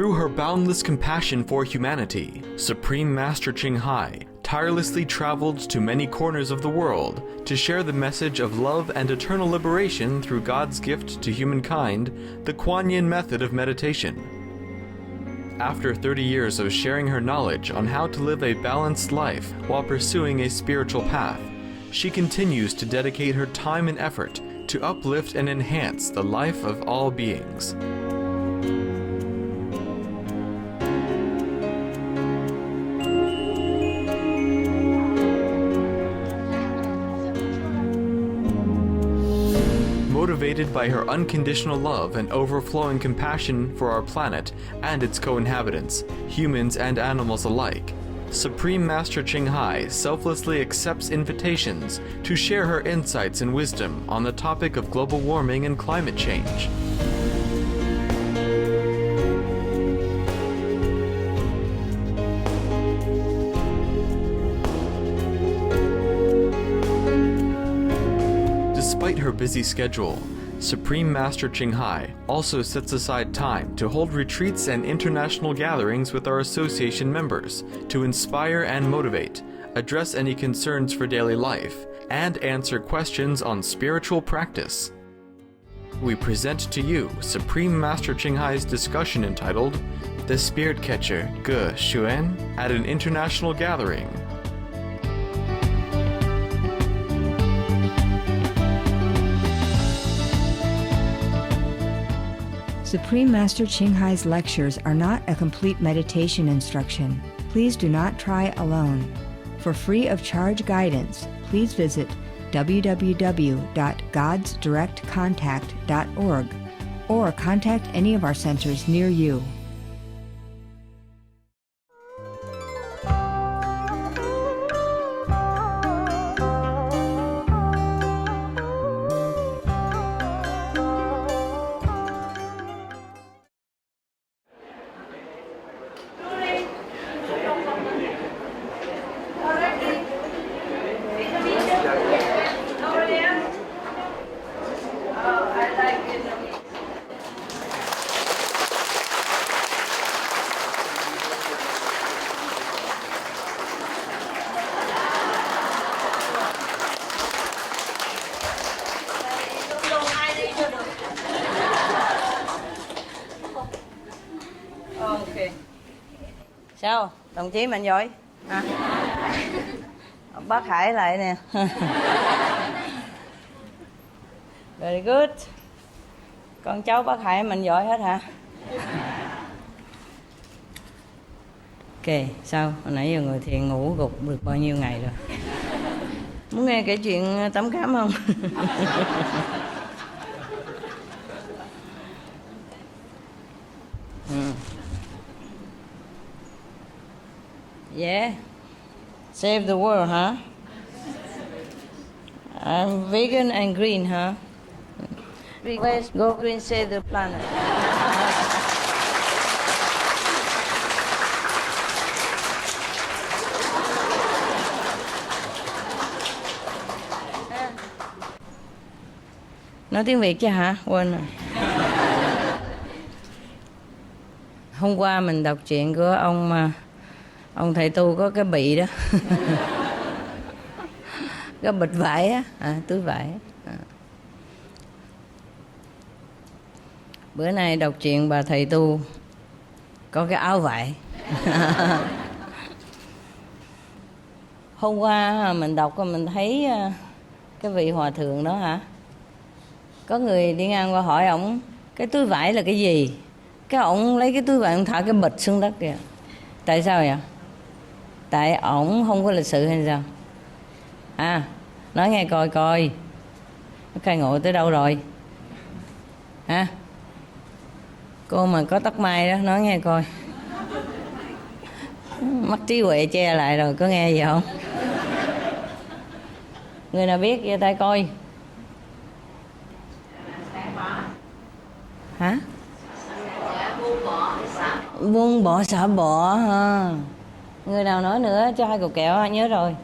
Through her boundless compassion for humanity, Supreme Master Ching Hai tirelessly traveled to many corners of the world to share the message of love and eternal liberation through God's gift to humankind, the Kuan Yin method of meditation. After 30 years of sharing her knowledge on how to live a balanced life while pursuing a spiritual path, she continues to dedicate her time and effort to uplift and enhance the life of all beings. Motivated by her unconditional love and overflowing compassion for our planet and its co-inhabitants, humans and animals alike, Supreme Master Ching Hai selflessly accepts invitations to share her insights and wisdom on the topic of global warming and climate change. Despite her busy schedule, Supreme Master Ching Hai also sets aside time to hold retreats and international gatherings with our association members to inspire and motivate, address any concerns for daily life, and answer questions on spiritual practice. We present to you Supreme Master Ching Hai's discussion entitled The Spirit Catcher Ge Xuan at an International Gathering. Supreme Master Ching Hai's lectures are not a complete meditation instruction. Please do not try alone. For free of charge guidance, please visit www.godsdirectcontact.org or contact any of our centers near you. Sao? Đồng chí Mạnh giỏi à? Bác Hải lại nè. Very good. Con cháu bác Hải Mạnh giỏi hết hả? Ok, sao? Hồi nãy giờ ngồi thiền ngủ gục được bao nhiêu ngày rồi? Muốn nghe kể chuyện tắm khám không? Yeah. Save the world, huh? I'm vegan and green, huh? Let's go green, save the planet. Nói tiếng Việt chứ hả? Quên rồi. Hôm qua mình đọc chuyện của ông thầy tu có cái bị đó. Cái bịch vải á, túi vải á. Bữa nay đọc chuyện bà thầy tu có cái áo vải. Hôm qua mình đọc mình thấy cái vị hòa thượng đó hả, có người đi ngang qua hỏi ổng cái túi vải là cái gì, cái ổng lấy cái túi vải ổng thả cái bịch xuống đất kìa. Tại sao vậy? Tại ổng không có lịch sự hay sao? Nói nghe coi khai ngộ tới đâu rồi hả? Cô mà có tóc mai đó, nói nghe coi. Mắt trí huệ che lại rồi, có nghe gì không? Người nào biết giơ tay coi. Hả? Buông bỏ xả bỏ ha. Người nào nói nữa cho 2 cục kẹo, nhớ rồi.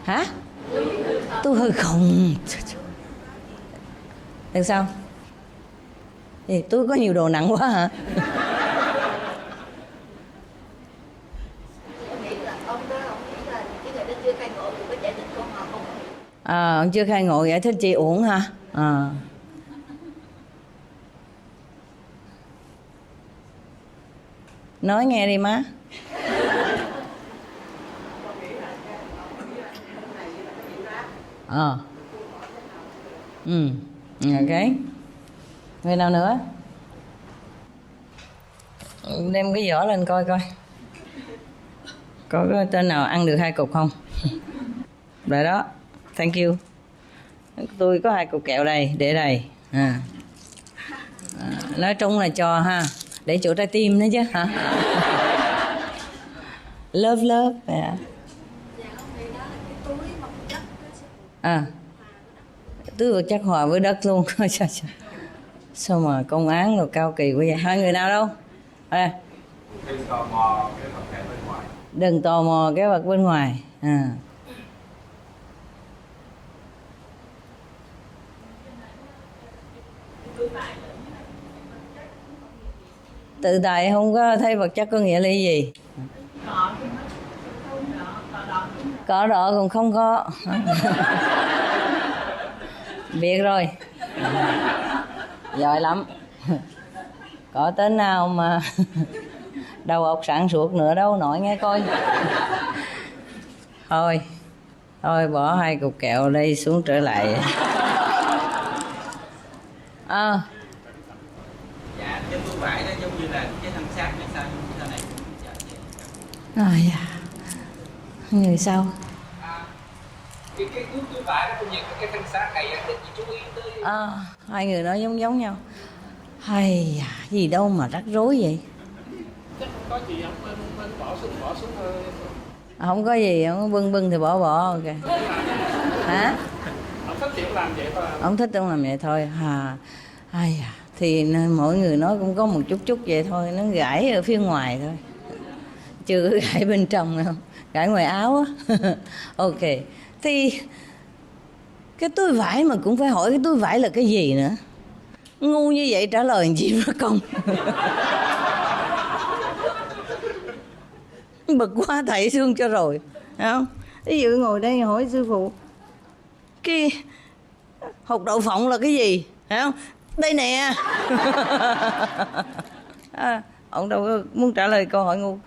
Hả? Tôi hơi khùng. Được sao? Thì tôi có nhiều đồ nặng quá hả? Ông chưa khai ngộ giải thích chi uổng hả? Nói nghe đi má. Ok. Người nào nữa? Đem cái giỏ lên coi coi. Có cái tên nào ăn được 2 cục không? Rồi đó. Thank you. Tôi có 2 cục kẹo đây, để đây. Nói chung là cho ha, để chỗ trái tim nữa chứ hả? Love love. Túi vật chất hòa với đất luôn. Sao mà công án rồi cao kỳ quá vậy? 2 người nào đâu? Đừng tò mò cái vật bên ngoài. Đừng tò mò cái vật bên ngoài. Tự tại không có thấy vật chất có nghĩa là gì? Cỏ đỏ còn không có. Biết rồi. Giỏi lắm. Có tên nào mà đầu óc sáng suốt nữa đâu, nói nghe coi. Thôi bỏ 2 cục kẹo đây xuống trở lại. Dạ, cái túi vải đó giống như là cái thân xác hay sao như thế này. Người sao? Cái túi vải đó cũng như cái thân xác này để chị chú ý tới. 2 người nói giống nhau. Hay gì đâu mà rắc rối vậy? Chắc không có gì không, bên bỏ xuống thôi. Không có gì, không có bưng thì bỏ ok. Hả? Ông thích chuyện làm vậy thôi. Ông thích ông làm vậy thôi. Thì mỗi người nói cũng có một chút vậy thôi, nó gãi ở phía ngoài thôi, chưa có gãi bên trong đâu, gãi ngoài áo á. Ok, thì cái túi vải mà cũng phải hỏi cái túi vải là cái gì nữa. Ngu như vậy trả lời làm gì mà công. Bực quá thầy xương cho rồi, phải không? Ví dụ ngồi đây hỏi sư phụ cái hột đậu phộng là cái gì, phải không? Đây nè. Ông đâu có muốn trả lời câu hỏi ngu.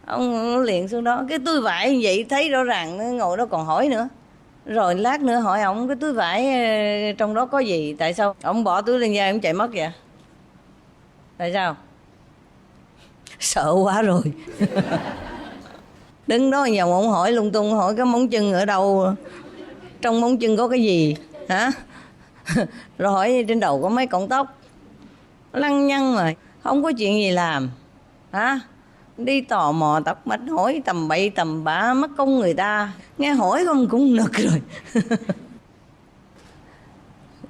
Ông liền xuống đó. Cái túi vải như vậy thấy rõ ràng, nó ngồi đó còn hỏi nữa. Rồi lát nữa hỏi ông cái túi vải trong đó có gì. Tại sao ông bỏ túi lên vai ông chạy mất vậy? Tại sao? Sợ quá rồi. Đứng đó vòng ông hỏi lung tung, hỏi cái móng chân ở đâu, trong móng chân có cái gì hả? Rồi hỏi trên đầu có mấy cọng tóc, lăng nhăng mà không có chuyện gì làm hả? Đi tò mò tóc mạch hỏi tầm bậy tầm bạ, mất công người ta nghe hỏi không cũng nực rồi.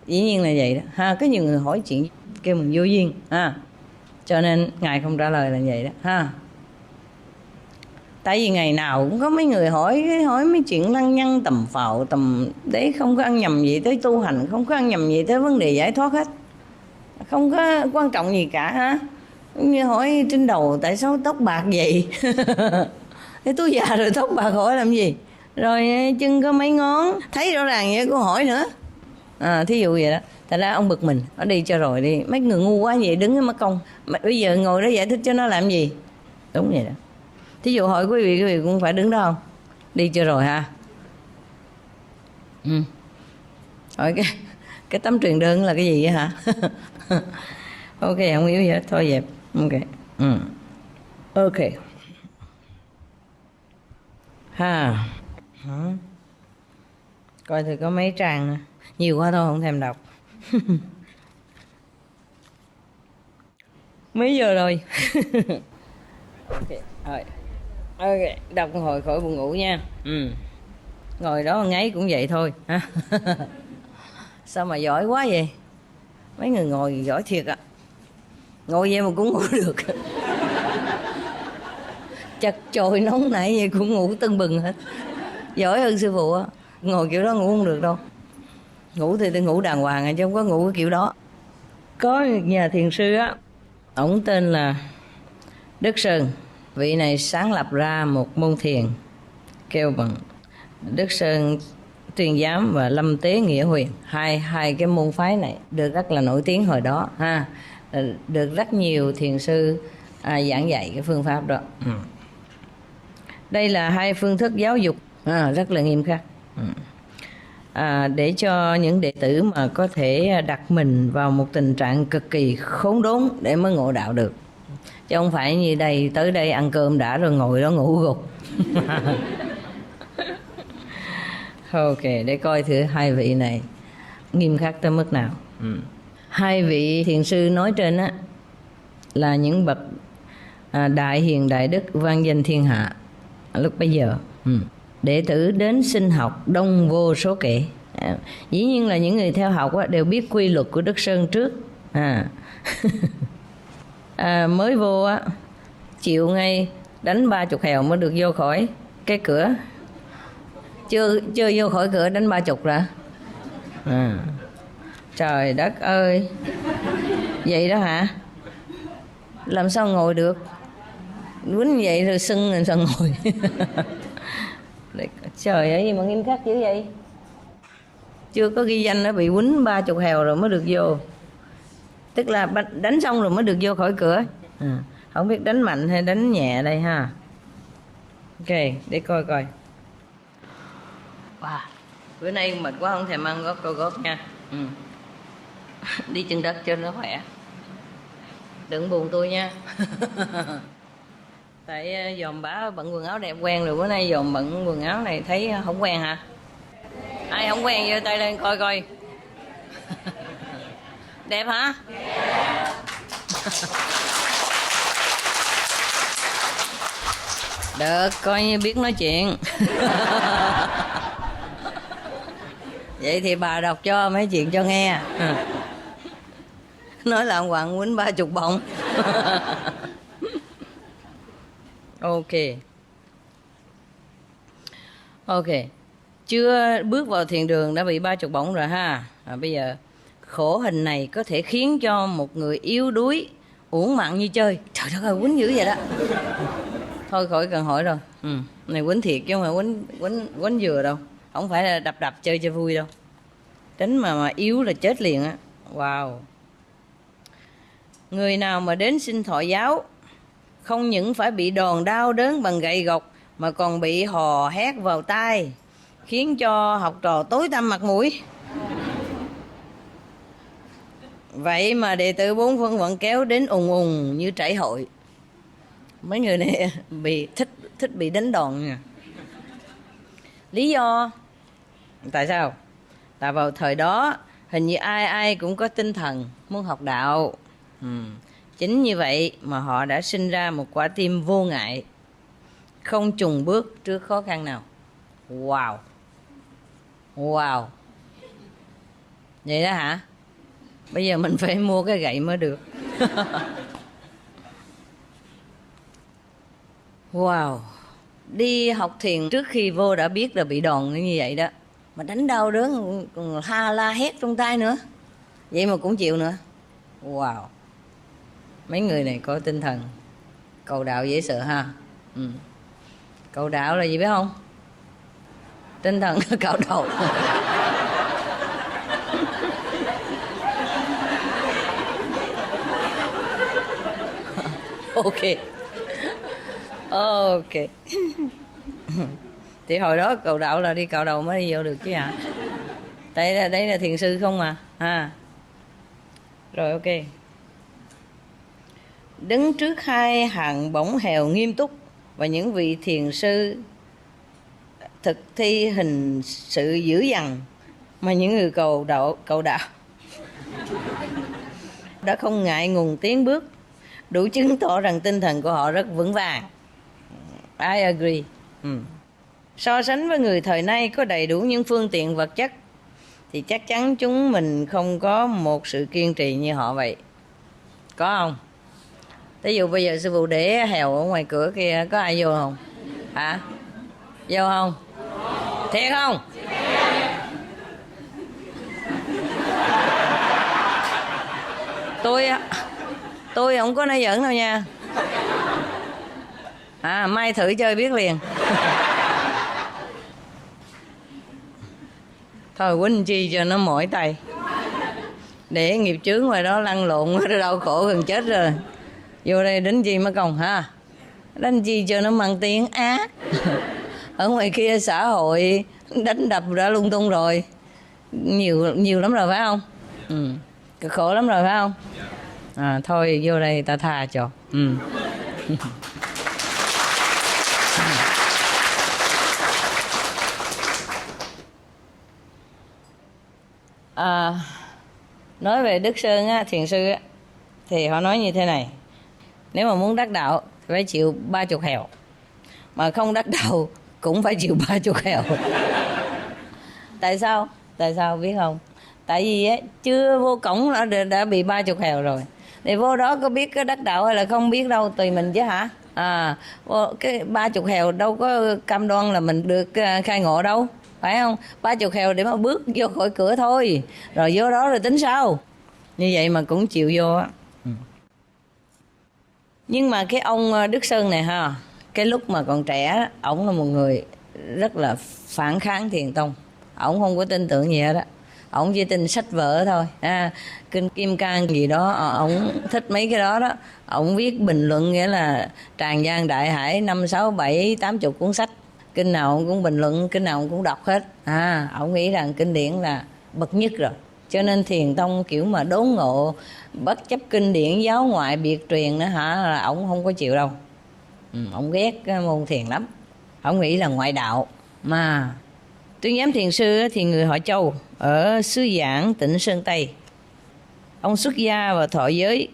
Dĩ nhiên là vậy đó ha. Có nhiều người hỏi chuyện kêu mình vô duyên ha, cho nên ngài không trả lời là vậy đó ha. Tại vì ngày nào cũng có mấy người hỏi mấy chuyện lăng nhăng tầm phào tầm đấy, không có ăn nhầm gì tới tu hành, không có ăn nhầm gì tới vấn đề giải thoát hết, không có quan trọng gì cả ha. Như hỏi trên đầu tại sao tóc bạc vậy? Thế tôi già rồi tóc bạc hỏi làm gì? Rồi chân có mấy ngón, thấy rõ ràng vậy cô hỏi nữa. Thí dụ vậy đó. Thật ra ông bực mình, nó đi cho rồi đi. Mấy người ngu quá vậy đứng mất công. Mà bây giờ ngồi đó giải thích cho nó làm gì? Đúng vậy đó. Thí dụ hỏi quý vị cũng phải đứng đó không? Đi cho rồi ha. Hỏi cái tấm truyền đơn là cái gì vậy hả? Ok, không hiểu gì hết, thôi dẹp. Ok. Ok. Ha. Coi thử có mấy trang nữa. Nhiều quá thôi không thèm đọc. Mấy giờ rồi? Ok, đọc một hồi khỏi buồn ngủ nha. Ngồi đó ngáy cũng vậy thôi. Sao mà giỏi quá vậy? Mấy người ngồi giỏi thiệt ạ. Ngồi vậy mà cũng ngủ được. Chật chội nóng nảy vậy cũng ngủ tưng bừng hết. Giỏi hơn sư phụ á. Ngồi kiểu đó ngủ không được đâu. Ngủ thì ngủ đàng hoàng chứ không có ngủ cái kiểu đó. Có nhà thiền sư á, ổng tên là Đức Sơn. Vị này sáng lập ra một môn thiền kêu bằng Đức Sơn Tuyên Giám và Lâm Tế Nghĩa Huyền. Hai cái môn phái này được rất là nổi tiếng hồi đó ha, được rất nhiều thiền sư giảng dạy cái phương pháp đó. Đây là hai phương thức giáo dục rất là nghiêm khắc, để cho những đệ tử mà có thể đặt mình vào một tình trạng cực kỳ khốn đốn để mới ngộ đạo được, chứ không phải như đây tới đây ăn cơm đã rồi ngồi đó ngủ gục. Ok, để coi thử hai vị này nghiêm khắc tới mức nào. Hai vị thiền sư nói trên á là những bậc đại hiền đại đức vang danh thiên hạ lúc bấy giờ. Đệ tử đến xin học đông vô số kể. Dĩ nhiên là những người theo học á, đều biết quy luật của Đức Sơn trước. Mới vô á, chịu ngay đánh 30 hèo mới được vô khỏi cái cửa. Chưa vô khỏi cửa đánh 30 rồi. Trời đất ơi, vậy đó hả? Làm sao ngồi được? Quýnh vậy rồi sưng rồi sao ngồi? Trời ơi, gì mà nghiêm khắc dữ vậy? Chưa có ghi danh đã bị quýnh 30 hèo rồi mới được vô. Tức là đánh xong rồi mới được vô khỏi cửa. Không biết đánh mạnh hay đánh nhẹ đây ha. Ok, để coi coi. Wow, bữa nay mệt quá không thèm ăn gót nha. Đi chân đất cho nó khỏe. Đừng buồn tôi nha. Tại dòm bả bận quần áo đẹp quen rồi, bữa nay dòm bận quần áo này thấy không quen hả? Ai không quen giơ tay lên coi coi. Đẹp hả? Được, coi như biết nói chuyện. Vậy thì bà đọc cho mấy chuyện cho nghe. Nói là ông Hoàng quýnh 30 bông. Ok, chưa bước vào thiền đường đã bị 30 bổng rồi ha. Bây giờ khổ hình này có thể khiến cho một người yếu đuối uổng mạng như chơi. Trời đất ơi, quýnh dữ vậy đó. Thôi khỏi cần hỏi rồi. Này quýnh thiệt chứ không phải quýnh vừa đâu. Không phải là đập chơi cho vui đâu. Đánh mà yếu là chết liền á. Wow. Người nào mà đến xin thọ giáo không những phải bị đòn đau đớn bằng gậy gộc mà còn bị hò hét vào tai, khiến cho học trò tối tăm mặt mũi. Vậy mà đệ tử 4 phương vẫn kéo đến ùng ùng như trải hội. Mấy người này bị thích bị đánh đòn nha. Lý do tại sao? Tại vào thời đó hình như ai cũng có tinh thần muốn học đạo. Chính như vậy mà họ đã sinh ra một quả tim vô ngại, không chùn bước trước khó khăn nào. Wow. Vậy đó hả? Bây giờ mình phải mua cái gậy mới được. Wow. Đi học thiền trước khi vô đã biết là bị đòn như vậy đó, mà đánh đau đớn còn ha la hét trong tay nữa, vậy mà cũng chịu nữa. Wow. Mấy người này có tinh thần cầu đạo dễ sợ ha. Cầu đạo là gì biết không? Tinh thần cạo đầu. Ok. Thì hồi đó cầu đạo là đi cạo đầu mới đi vô được chứ hả? Tại đây là thiền sư không mà. Rồi ok. Đứng trước hai hàng bổng hèo nghiêm túc và những vị thiền sư thực thi hình sự dữ dằn, mà những người cầu đạo đã không ngại ngùng tiến bước, đủ chứng tỏ rằng tinh thần của họ rất vững vàng. I agree. So sánh với người thời nay có đầy đủ những phương tiện vật chất thì chắc chắn chúng mình không có một sự kiên trì như họ vậy. Có không? Ví dụ bây giờ sư phụ để hèo ở ngoài cửa kia có ai vô không? Hả? Vô không? Thiệt không? Tôi không có nói giỡn đâu nha. Mai thử chơi biết liền. Thôi quýnh chi cho nó mỏi tay, để nghiệp chướng ngoài đó lăn lộn nó đau khổ gần chết rồi. Vô đây đánh chi mất công ha, đánh chi cho nó mang tiếng ác. Ở ngoài kia xã hội đánh đập đã lung tung rồi, nhiều lắm rồi phải không? Cực khổ lắm rồi phải không? Thôi vô đây ta tha cho. Nói về Đức Sơn á, thiền sư á, thì họ nói như thế này: nếu mà muốn đắc đạo thì phải chịu 30 hèo, mà không đắc đạo cũng phải chịu 30 hèo. Tại sao biết không? Tại vì á, chưa vô cổng đã bị 30 hèo rồi. Thì vô đó có biết cái đắc đạo hay là không biết đâu, tùy mình chứ hả? Cái 30 hèo đâu có cam đoan là mình được khai ngộ đâu, phải không? 30 hèo để mà bước vô khỏi cửa thôi, rồi vô đó rồi tính sau. Như vậy mà cũng chịu vô á. Nhưng mà cái ông Đức Sơn này ha, cái lúc mà còn trẻ, ổng là một người rất là phản kháng Thiền tông. Ổng không có tin tưởng gì hết á, ổng chỉ tin sách vở thôi. Kinh Kim Cang gì đó, ổng thích mấy cái đó đó. Ổng viết bình luận, nghĩa là tràn gian đại hải 5, 6, 7, 80 cuốn sách, kinh nào ông cũng bình luận, kinh nào ông cũng đọc hết. Ổng nghĩ rằng kinh điển là bậc nhất rồi. Cho nên Thiền tông kiểu mà đốn ngộ bất chấp kinh điển giáo ngoại biệt truyền nữa hả, là ổng không có chịu đâu. Ổng ghét cái môn thiền lắm. Ổng nghĩ là ngoại đạo. Mà Tuyên Giám thiền sư thì người họ Châu ở xứ Giảng, tỉnh Sơn Tây. Ông xuất gia và thọ giới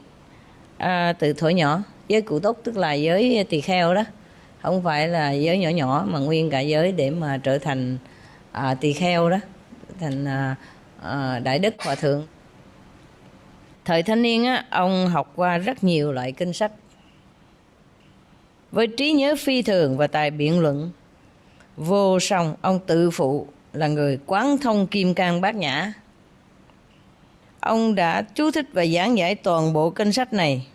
từ thuở nhỏ. Giới Cụ Túc tức là giới tỳ kheo đó, không phải là giới nhỏ nhỏ mà nguyên cả giới để mà trở thành tỳ kheo đó, thành đại đức hòa thượng. Thời thanh niên á, ông học qua rất nhiều loại kinh sách. Với trí nhớ phi thường và tài biện luận vô song, ông tự phụ là người quán thông Kim Cang Bát Nhã. Ông đã chú thích và giảng giải toàn bộ kinh sách này.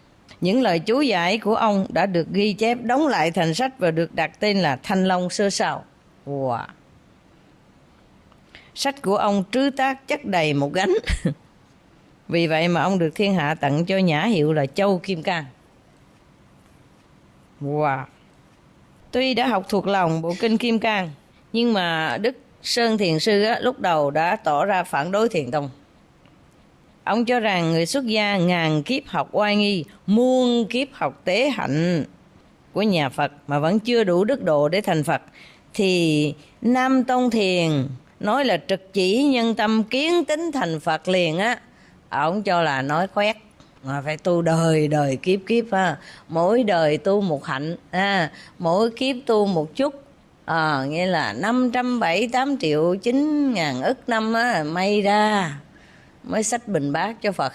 Những lời chú giải của ông đã được ghi chép đóng lại thành sách và được đặt tên là Thanh Long Sơ Sào. Sách của ông trứ tác chất đầy một gánh. Vì vậy mà ông được thiên hạ tặng cho nhã hiệu là Châu Kim Cang. Tuy đã học thuộc lòng bộ kinh Kim Cang, nhưng mà Đức Sơn thiền sư á, lúc đầu đã tỏ ra phản đối Thiền tông. Ông cho rằng người xuất gia ngàn kiếp học oai nghi, muôn kiếp học tế hạnh của nhà Phật mà vẫn chưa đủ đức độ để thành Phật, thì Nam Tông Thiền nói là trực chỉ nhân tâm kiến tính thành Phật liền á. Ông cho là nói khoét, mà phải tu đời đời kiếp kiếp ha. Mỗi đời tu một hạnh, mỗi kiếp tu một chút. Nghĩa là 578 triệu 9 ngàn ức năm á, may ra mới xách bình bát cho Phật.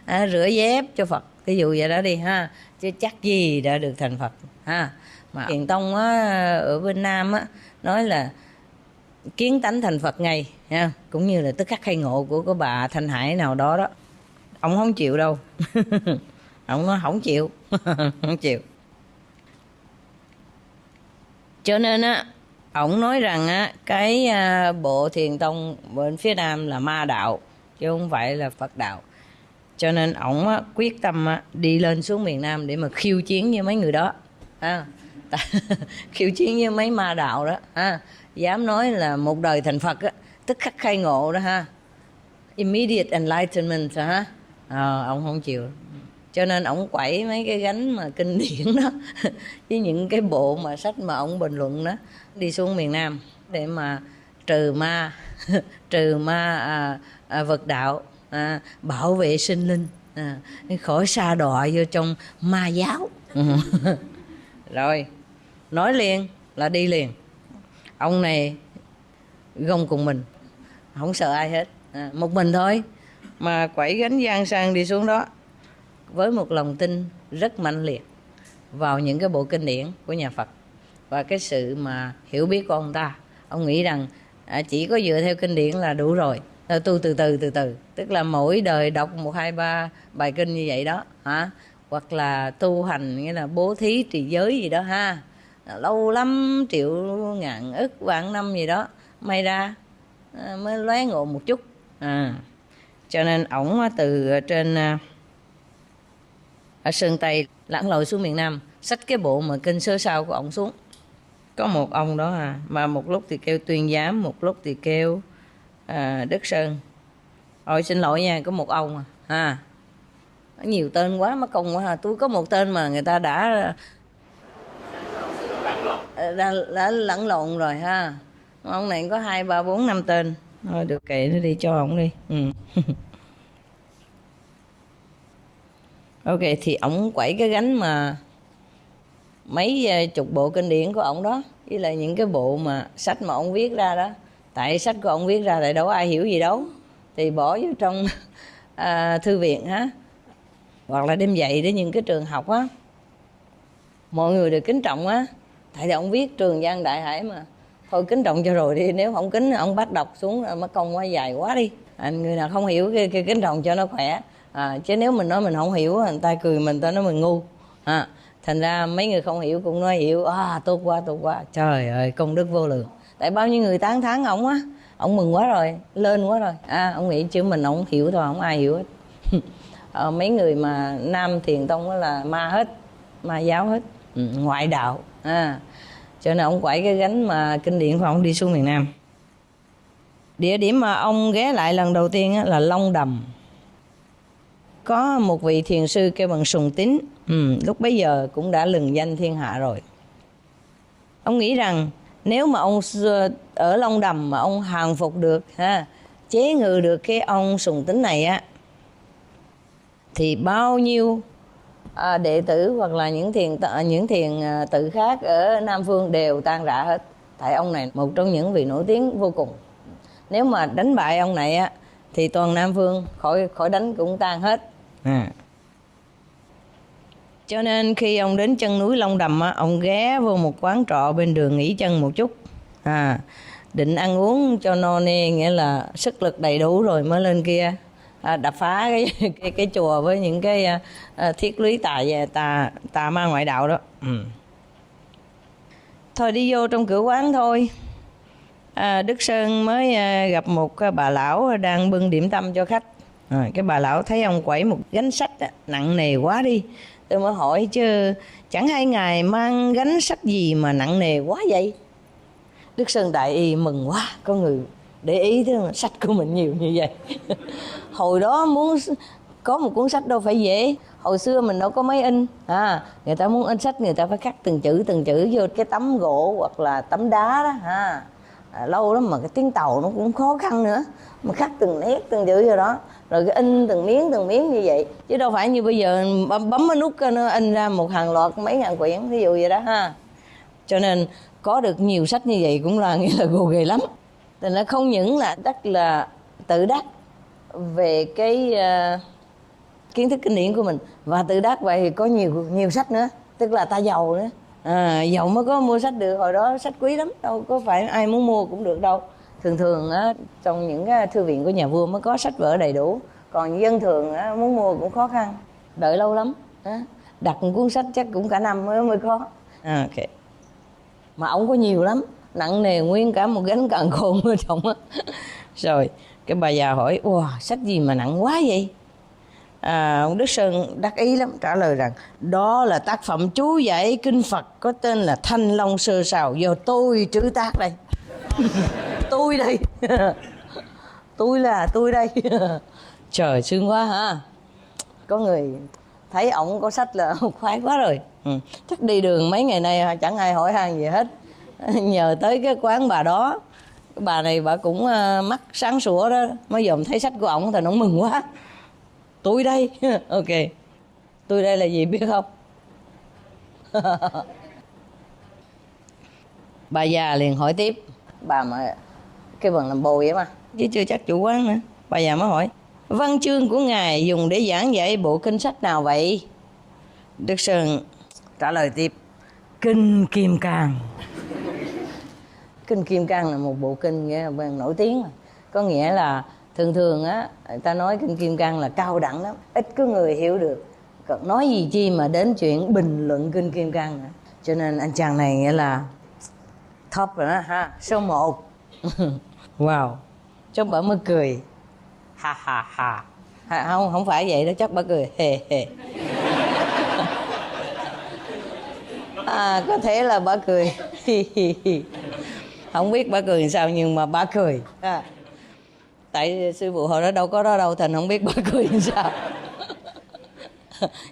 Rửa dép cho Phật, ví dụ vậy đó đi ha, chứ chắc gì đã được thành Phật ha. Mà Thiền tông á, ở bên Nam á, nói là kiến tánh thành Phật ngay ha, cũng như là tức khắc khai ngộ của cái bà Thanh Hải nào đó đó. Ông không chịu đâu. Ông nói không chịu. Không chịu. Cho nên á, ông nói rằng á, cái bộ Thiền tông bên phía Nam là ma đạo chứ không phải là Phật đạo. Cho nên ông quyết tâm đi lên xuống miền Nam để mà khiêu chiến với mấy người đó. Khiêu chiến với mấy ma đạo đó. Dám nói là một đời thành Phật á, tức khắc khai ngộ đó ha. Immediate enlightenment ha. Ông không chịu. Cho nên ông quẩy mấy cái gánh mà kinh điển đó với những cái bộ mà sách mà ông bình luận đó, đi xuống miền Nam để mà trừ ma vật đạo, bảo vệ sinh linh, khỏi sa đọa vô trong ma giáo. Rồi nói liền là đi liền. Ông này gông cùng mình, không sợ ai hết, một mình thôi mà quẩy gánh gian sang đi xuống đó với một lòng tin rất mạnh liệt vào những cái bộ kinh điển của nhà Phật và cái sự mà hiểu biết của ông ta. Ông nghĩ rằng chỉ có dựa theo kinh điển là đủ rồi, Tu từ từ, tức là mỗi đời đọc 1, 2, 3 bài kinh như vậy đó hả, hoặc là tu hành nghĩa là bố thí trì giới gì đó ha, lâu lắm triệu ngàn ức vạn năm gì đó may ra mới lóe ngộ một chút. Cho nên ổng từ trên ở Sơn Tây lặn lội xuống miền Nam, xách cái bộ mà kinh sơ sao của ổng xuống. Có một ông đó mà một lúc thì kêu Tuyên Giám, một lúc thì kêu Đức Sơn. Ôi xin lỗi nha, có một ông nhiều tên quá mất công quá tôi có một tên mà người ta đã lẫn lộn rồi ha. Ông này có 2, 3, 4, 5 tên. Thôi được kệ nó đi, cho ổng đi. Ok, thì ổng quẩy cái gánh mà mấy chục bộ kinh điển của ổng đó, với lại những cái bộ mà sách mà ổng viết ra đó. Tại sách của ổng viết ra tại đâu ai hiểu gì đâu, thì bỏ vô trong thư viện hoặc là đem dạy đến những cái trường học mọi người đều kính trọng tại vì ổng viết Trường Giang Đại Hải mà. Thôi kính trọng cho rồi đi, nếu không kính ông bắt đọc xuống rồi mất công quá dài quá đi. Người nào không hiểu cái kính trọng cho nó khỏe. Chứ nếu mình nói mình không hiểu, người ta cười mình, ta nói mình ngu. Thành ra mấy người không hiểu cũng nói hiểu. Tốt quá. Trời ơi, công đức vô lượng. Tại bao nhiêu người tán thán ổng ổng mừng quá rồi, lên quá rồi. Ông nghĩ chứ mình ổng hiểu thôi, không ai hiểu hết. Mấy người mà Nam Thiền Tông đó là ma hết, ma giáo hết, ngoại đạo. Cho nên ông quẩy cái gánh mà kinh điển của ông đi xuống miền Nam. Địa điểm mà ông ghé lại lần đầu tiên là Long Đầm. Có một vị thiền sư kêu bằng Sùng Tín, lúc bấy giờ cũng đã lừng danh thiên hạ rồi. Ông nghĩ rằng nếu mà ông ở Long Đầm mà ông hàng phục được, chế ngự được cái ông Sùng Tín này thì bao nhiêu đệ tử hoặc là những thiền tự khác ở Nam Phương đều tan rã hết. Tại ông này một trong những vị nổi tiếng vô cùng. Nếu mà đánh bại ông này thì toàn Nam Phương khỏi đánh cũng tan hết. Cho nên khi ông đến chân núi Long Đầm ông ghé vô một quán trọ bên đường nghỉ chân một chút, định ăn uống cho no nê, nghĩa là sức lực đầy đủ rồi mới lên kia đập phá cái chùa với những cái thiết lý tà ma ngoại đạo đó. Thôi đi vô trong cửa quán thôi. Đức Sơn mới gặp một bà lão đang bưng điểm tâm cho khách. Cái bà lão thấy ông quẩy một gánh sách nặng nề quá đi. Tôi mới hỏi chứ chẳng hay ngài mang gánh sách gì mà nặng nề quá vậy? Đức Sơn đại y mừng quá, có người để ý tới sách của mình nhiều như vậy. Hồi đó muốn có một cuốn sách đâu phải dễ. Hồi xưa mình đâu có máy in. Người ta muốn in sách người ta phải khắc từng chữ vô cái tấm gỗ hoặc là tấm đá đó. Lâu lắm mà cái tiếng Tàu nó cũng khó khăn nữa, mà khắc từng nét từng chữ vô đó, rồi cái in từng miếng như vậy, chứ đâu phải như bây giờ bấm cái nút nó in ra một hàng loạt mấy ngàn quyển ví dụ vậy đó Cho nên có được nhiều sách như vậy cũng là nghĩa là gồ ghề lắm. Thành ra không những là rất là tự đắc về cái kiến thức kinh điển của mình, và tự đắc vậy thì có nhiều sách nữa, tức là ta giàu nữa. Giàu mới có mua sách được. Hồi đó sách quý lắm, đâu có phải ai muốn mua cũng được đâu. Thường trong những cái thư viện của nhà vua mới có sách vở đầy đủ, còn dân thường muốn mua cũng khó khăn, đợi lâu lắm. Đặt một cuốn sách chắc cũng cả năm mới có. Ok. Mà ông có nhiều lắm, nặng nề nguyên cả một gánh càn khôn ở trong Rồi cái bà già hỏi: wow, sách gì mà nặng quá vậy? Ông Đức Sơn đắc ý lắm, trả lời rằng đó là tác phẩm chú giải kinh Phật có tên là Thanh Long Sơ Sào, do tôi trữ tác đây. Tôi đây. tôi đây. Trời, sướng quá ha. Có người thấy ổng có sách là khoái quá rồi. Chắc đi đường mấy ngày nay chẳng ai hỏi han gì hết. Nhờ tới cái quán bà đó, bà này bà cũng mắt sáng sủa đó, mới dòm thấy sách của ổng thì nó mừng quá. Tôi đây. Ok. Tôi đây là gì biết không? Bà già liền hỏi tiếp. Bà mà cái bằng làm bồi vậy mà, chứ chưa chắc chủ quán nữa. Bà già mới hỏi: văn chương của ngài dùng để giảng dạy bộ kinh sách nào vậy? Đức Sơn trả lời tiếp: Kinh Kim Cang. Kinh Kim Cang là một bộ kinh nổi tiếng, có nghĩa là Thường thường á, người ta nói kinh Kim Cang là cao đẳng lắm, ít có người hiểu được. Còn nói gì chi mà đến chuyện bình luận kinh Kim Cang nữa. Cho nên anh chàng này nghĩa là top rồi đó ha, số 1. Wow, chắc bà mới cười. Ha ha ha. Không phải vậy đó, chắc bà cười hề hề. Có thể là bà cười. Không biết bà cười sao nhưng mà bà cười. Tại sư phụ hồi đó đâu có đó đâu, thành không biết bà cười sao.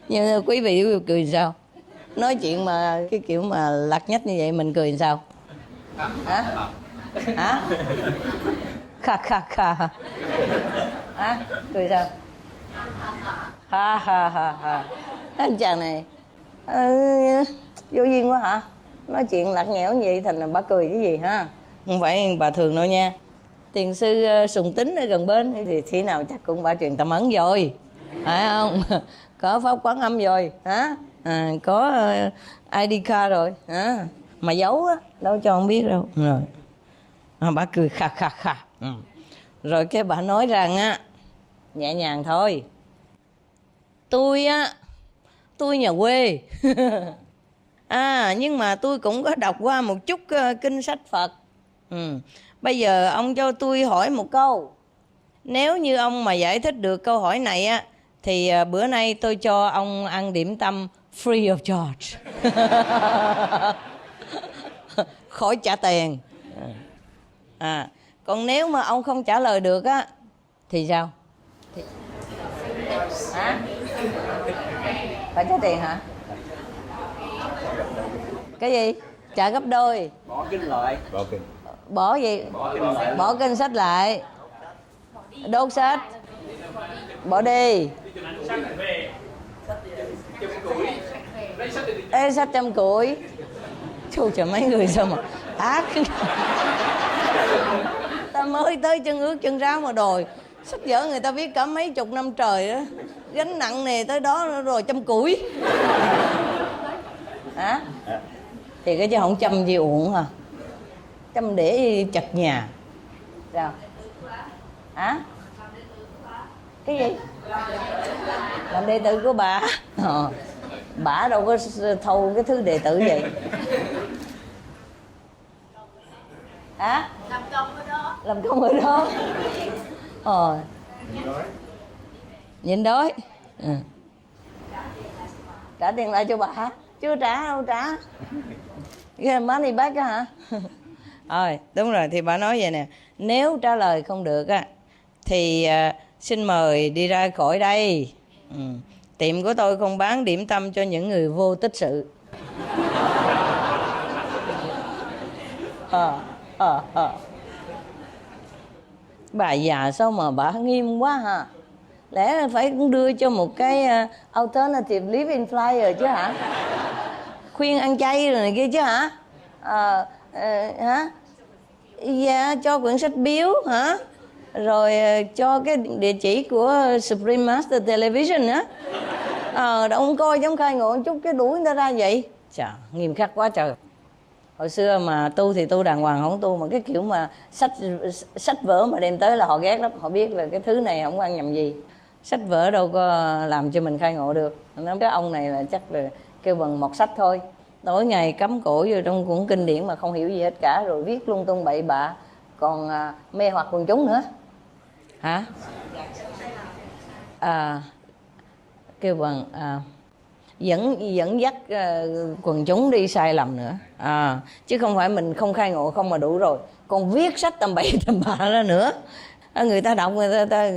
Nhưng quý vị cười sao? Nói chuyện mà cái kiểu mà lặt nhách như vậy mình cười sao? Hả? Hả? Kha kha kha. Hả? Cười sao? Ha ha ha ha. Anh chàng này vô duyên quá hả? Nói chuyện lặt nghẽo như vậy thành là bà cười cái gì ha? Không phải bà thường đâu nha. Thiền sư Sùng Tính ở gần bên thì khi nào chắc cũng bà truyền tâm ấn rồi, phải không? Có pháp quán âm rồi hả? Có ID card rồi hả? Mà giấu á đâu cho không biết đâu. Rồi bà cười kha kha kha. Rồi cái bà nói rằng á, nhẹ nhàng thôi, tôi nhà quê. Nhưng mà tôi cũng có đọc qua một chút kinh sách Phật. Bây giờ ông cho tôi hỏi một câu. Nếu như ông mà giải thích được câu hỏi này á, thì bữa nay tôi cho ông ăn điểm tâm free of charge. Khỏi trả tiền. Còn nếu mà ông không trả lời được á thì sao? Hả? Phải trả tiền hả? Cái gì? Trả gấp đôi. Bỏ kinh lại. Bỏ gì? Bỏ kinh sách lại. Đốt sách. Bỏ đi. Ê, sách trăm củi. Chú trời, mấy người sao mà ác. Ta mới tới chân ướt chân ráo mà đòi sách vở người ta viết cả mấy chục năm trời đó, gánh nặng nề tới đó rồi trăm củi. Hả? Thì cái chứ không chăm gì uổng hả? Chăm để chật nhà. Sao? Hả? Cái gì? Làm đệ tử của bà. Bà đâu có thâu cái thứ đệ tử vậy. Hả? Làm công ở đó. Làm công ở đó. Nhịn đói. Trả tiền lại cho bà. Chưa trả đâu, trả. Cái money back á hả? Đúng rồi, thì bà nói vậy nè. Nếu trả lời không được á thì xin mời đi ra khỏi đây. Tiệm của tôi không bán điểm tâm cho những người vô tích sự. Bà già sao mà bà nghiêm quá hả? Lẽ là phải cũng đưa cho một cái alternative living flyer chứ hả? Khuyên ăn chay rồi này kia chứ hả? Hả? Dạ, cho quyển sách biếu hả? Rồi cho cái địa chỉ của Supreme Master Television á. Ông coi giống khai ngộ chút cái đuổi người ta ra vậy. Trời, nghiêm khắc quá trời. Hồi xưa mà tu thì tu đàng hoàng, không tu mà cái kiểu mà sách vở mà đem tới là họ ghét lắm. Họ biết là cái thứ này không ăn nhầm gì. Sách vở đâu có làm cho mình khai ngộ được. Cái ông này là chắc là kêu bằng một sách thôi. Tối ngày cắm cổ vô trong cuốn kinh điển mà không hiểu gì hết cả, rồi viết lung tung bậy bạ, còn mê hoặc quần chúng nữa. Hả? Kêu bằng dẫn dắt quần chúng đi sai lầm nữa. Chứ không phải mình không khai ngộ không mà đủ rồi, còn viết sách tầm bậy tầm bạ ra nữa. Người ta đọc, người ta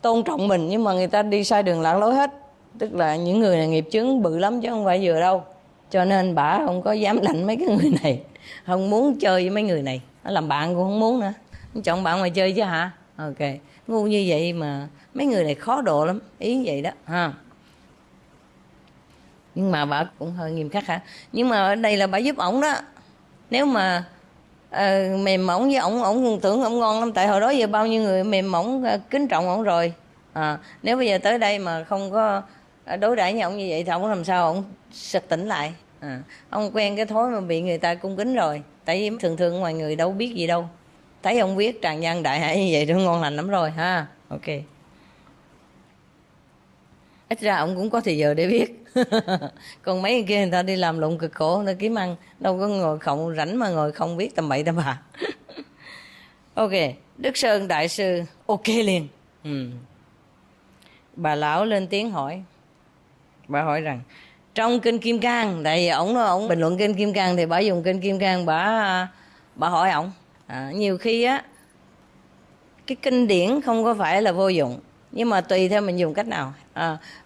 tôn trọng mình, nhưng mà người ta đi sai đường lạc lối hết. Tức là những người này nghiệp chướng bự lắm chứ không phải vừa đâu. Cho nên bả không có dám lạnh mấy cái người này, không muốn chơi với mấy người này. Nó làm bạn cũng không muốn nữa. Chọn bạn mà chơi chứ hả? Ok, ngu như vậy mà mấy người này khó độ lắm, ý vậy đó ha. Nhưng mà bà cũng hơi nghiêm khắc hả? Nhưng mà ở đây là bà giúp ổng đó. Nếu mà mềm mỏng với ổng tưởng ổng ngon lắm. Tại hồi đó giờ bao nhiêu người mềm mỏng kính trọng ổng rồi. Nếu bây giờ tới đây mà không có đối đãi với ổng như vậy thì ổng làm sao ổng sực tỉnh lại. Ông quen cái thói mà bị người ta cung kính rồi. Tại vì thường thường ngoài người đâu biết gì đâu. Thấy ông viết tràng văn đại hải như vậy thì ngon lành lắm rồi ha. Ok. Ít ra ông cũng có thời giờ để viết. Còn mấy người kia người ta đi làm lụng cực khổ, người ta kiếm ăn, đâu có ngồi không rảnh mà ngồi không viết tầm bậy tầm bạ. Ok, Đức Sơn Đại Sư ok liền. Bà lão lên tiếng hỏi. Bà hỏi rằng trong kinh Kim Cang, tại vì ổng bình luận kinh Kim Cang thì bà dùng kinh Kim Cang, bà hỏi ổng. Nhiều khi á cái kinh điển không có phải là vô dụng, nhưng mà tùy theo mình dùng cách nào.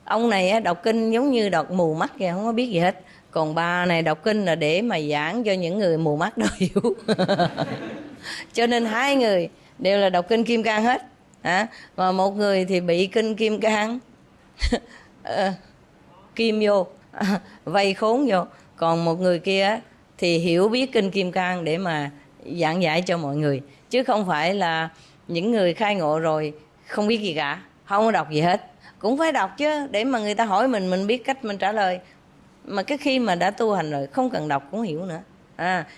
Ông này á, đọc kinh giống như đọc mù mắt kìa, không có biết gì hết. Còn bà này đọc kinh là để mà giảng cho những người mù mắt đó hiểu. Cho nên hai người đều là đọc kinh Kim Cang hết. Mà một người thì bị kinh Kim Cang kim vô, vây khốn vô. Còn một người kia thì hiểu biết kinh Kim Cang để mà giảng giải cho mọi người. Chứ không phải là những người khai ngộ rồi không biết gì cả, không có đọc gì hết. Cũng phải đọc chứ, để mà người ta hỏi mình biết cách mình trả lời. Mà cái khi mà đã tu hành rồi không cần đọc cũng hiểu nữa.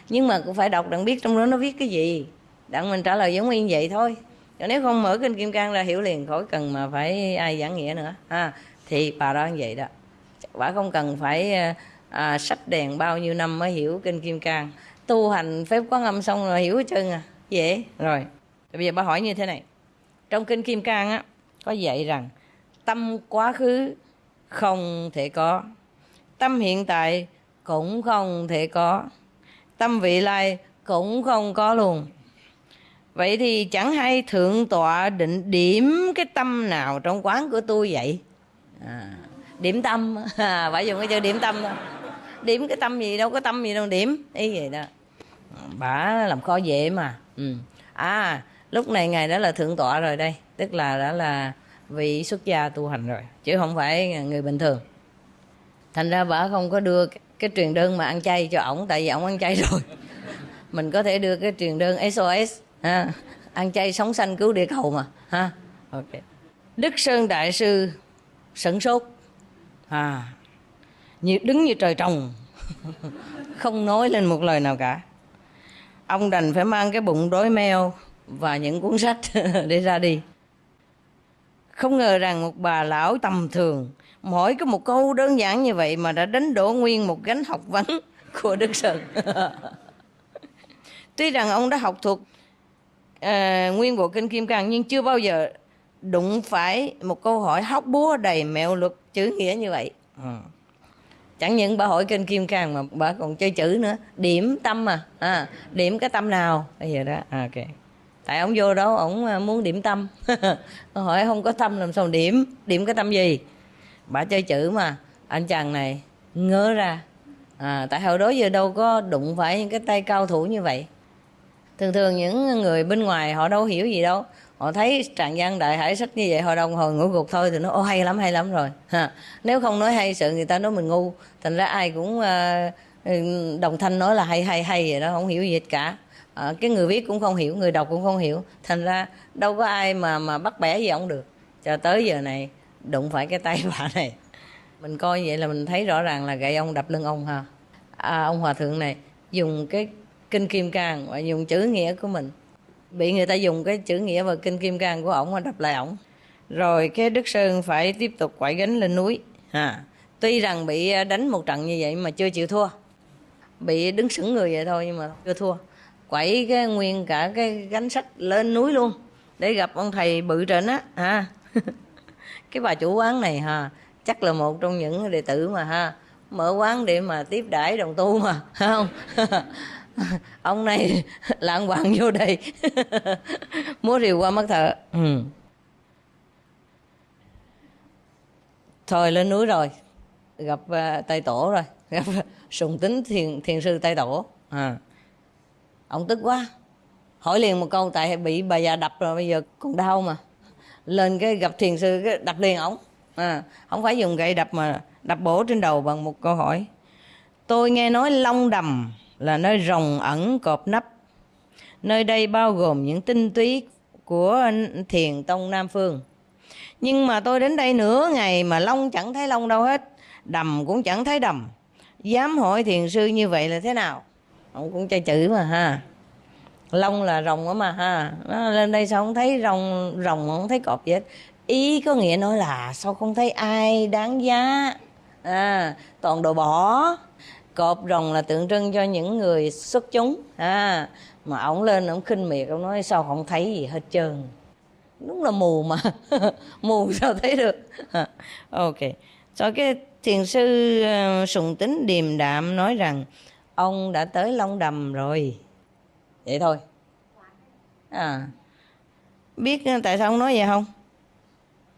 Nhưng mà cũng phải đọc đặng biết trong đó nó viết cái gì, đặng mình trả lời giống y vậy thôi. Còn nếu không mở kinh Kim Cang ra hiểu liền, khỏi cần mà phải ai giảng nghĩa nữa. Thì bà đó như vậy đó. Bà không cần phải sách đèn bao nhiêu năm mới hiểu kinh Kim Cang. Tu hành phép Quán Âm xong rồi hiểu hết trơn dễ rồi. Bây giờ bà hỏi như thế này. Trong kinh Kim Cang á có dạy rằng tâm quá khứ không thể có, tâm hiện tại cũng không thể có, tâm vị lai cũng không có luôn. Vậy thì chẳng hay thượng tọa định điểm cái tâm nào trong quán của tôi vậy? Điểm tâm. Phải dùng cái chữ điểm tâm thôi. Điểm cái tâm gì đâu, có tâm gì đâu điểm. Ý vậy đó. Bà làm khó dễ mà. Lúc này ngài đã là thượng tọa rồi đây. Tức là đã là vị xuất gia tu hành rồi, chứ không phải người bình thường. Thành ra bà không có đưa cái truyền đơn mà ăn chay cho ổng, tại vì ổng ăn chay rồi. Mình có thể đưa cái truyền đơn SOS, ăn chay sống sanh cứu địa cầu mà. Ok. Đức Sơn Đại Sư sửng sốt, đứng như trời trồng. Không nói lên một lời nào cả. Ông đành phải mang cái bụng đói meo và những cuốn sách để ra đi. Không ngờ rằng một bà lão tầm thường hỏi có một câu đơn giản như vậy mà đã đánh đổ nguyên một gánh học vấn của Đức Sơn. Tuy rằng ông đã học thuộc nguyên bộ kinh Kim Cang, nhưng chưa bao giờ đụng phải một câu hỏi hóc búa đầy mẹo luật chữ nghĩa như vậy. Chẳng những bà hỏi kinh Kim Cang mà bà còn chơi chữ nữa. Điểm tâm điểm cái tâm nào bây giờ đó. Ok. Tại ông vô đó ông muốn điểm tâm. Hỏi không có tâm làm sao điểm cái tâm gì? Bà chơi chữ mà. Anh chàng này ngớ ra. Tại hồi đó giờ đâu có đụng phải những cái tay cao thủ như vậy. Thường những người bên ngoài họ đâu hiểu gì đâu. Họ thấy tràng văn đại hải sách như vậy, họ đồng hồi ngủ gục thôi thì nó hay lắm rồi. Nếu không nói hay sự người ta nói mình ngu. Thành ra ai cũng đồng thanh nói là hay vậy đó, không hiểu gì hết cả. Cái người viết cũng không hiểu, người đọc cũng không hiểu. Thành ra đâu có ai mà bắt bẻ gì ông được. Cho tới giờ này đụng phải cái tay bà này, mình coi vậy là mình thấy rõ ràng là gậy ông đập lưng ông ha. Ông hòa thượng này dùng cái kinh Kim Cang và dùng chữ nghĩa của mình, bị người ta dùng cái chữ nghĩa và kinh Kim Cang của ổng mà đập lại ổng. Rồi cái Đức Sơn phải tiếp tục quải gánh lên núi. Tuy rằng bị đánh một trận như vậy mà chưa chịu thua, bị đứng sững người vậy thôi nhưng mà chưa thua. Quẩy cái nguyên cả cái gánh sách lên núi luôn để gặp ông thầy bự trên á. Cái bà chủ quán này chắc là một trong những đệ tử mà mở quán để mà tiếp đãi đồng tu mà, không? Ông này lạng quạng vô đây. Múa rìu qua mắt thợ. Thôi lên núi rồi, gặp Tây Tổ rồi, gặp Sùng Tính thiền sư Tây Tổ. Ông tức quá, hỏi liền một câu, tại bị bà già đập rồi bây giờ còn đau mà. Lên cái gặp thiền sư cái đập liền ổng. Không phải dùng gậy đập mà đập bổ trên đầu bằng một câu hỏi. Tôi nghe nói Long Đầm là nơi rồng ẩn cọp nấp. Nơi đây bao gồm những tinh túy của thiền tông Nam Phương. Nhưng mà tôi đến đây nửa ngày mà Long chẳng thấy Long đâu hết, đầm cũng chẳng thấy đầm. Dám hỏi thiền sư như vậy là thế nào? Ông cũng chơi chữ mà Long là rồng á mà ha, nó lên đây sao không thấy rồng không thấy cọp gì hết. Ý có nghĩa nói là sao không thấy ai đáng giá, toàn đồ bỏ. Cọp rồng là tượng trưng cho những người xuất chúng, mà ổng lên ổng khinh miệt, ổng nói sao không thấy gì hết trơn. Đúng là mù mà. Mù sao thấy được. Ok. Rồi cái thiền sư Sùng Tín điềm đạm nói rằng ông đã tới Long Đầm rồi. Vậy thôi. Biết tại sao ông nói vậy không?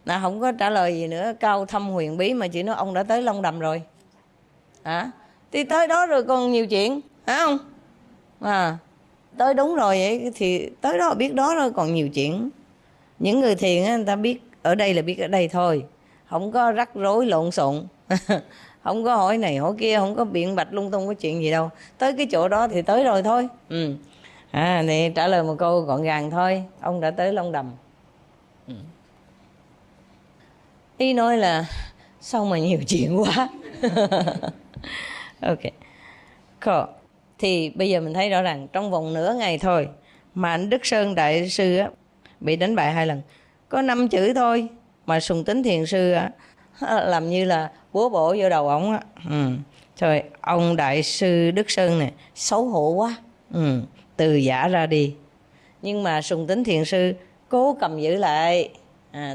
Là không có trả lời gì nữa, cao thâm huyền bí, mà chỉ nói ông đã tới Long Đầm rồi. Thì tới đó rồi còn nhiều chuyện, phải không? Tới đúng rồi vậy thì tới đó biết đó rồi còn nhiều chuyện. Những người thiền người ta biết ở đây là biết ở đây thôi, không có rắc rối lộn xộn. Không có hỏi này hỏi kia, không có biện bạch lung tung có chuyện gì đâu. Tới cái chỗ đó thì tới rồi thôi. Thì trả lời một câu gọn gàng thôi, ông đã tới Long Đầm. Ý nói là sao mà nhiều chuyện quá. Ok. Cool. Thì bây giờ mình thấy rõ ràng trong vòng nửa ngày thôi mà anh Đức Sơn Đại Sư bị đánh bại 2 lần. Có 5 chữ thôi mà Sùng Tín Thiền Sư làm như là búa bổ vô đầu ổng. Thôi ông Đại Sư Đức Sơn này xấu hổ quá, từ giả ra đi. Nhưng mà Sùng Tín Thiền Sư cố cầm giữ lại,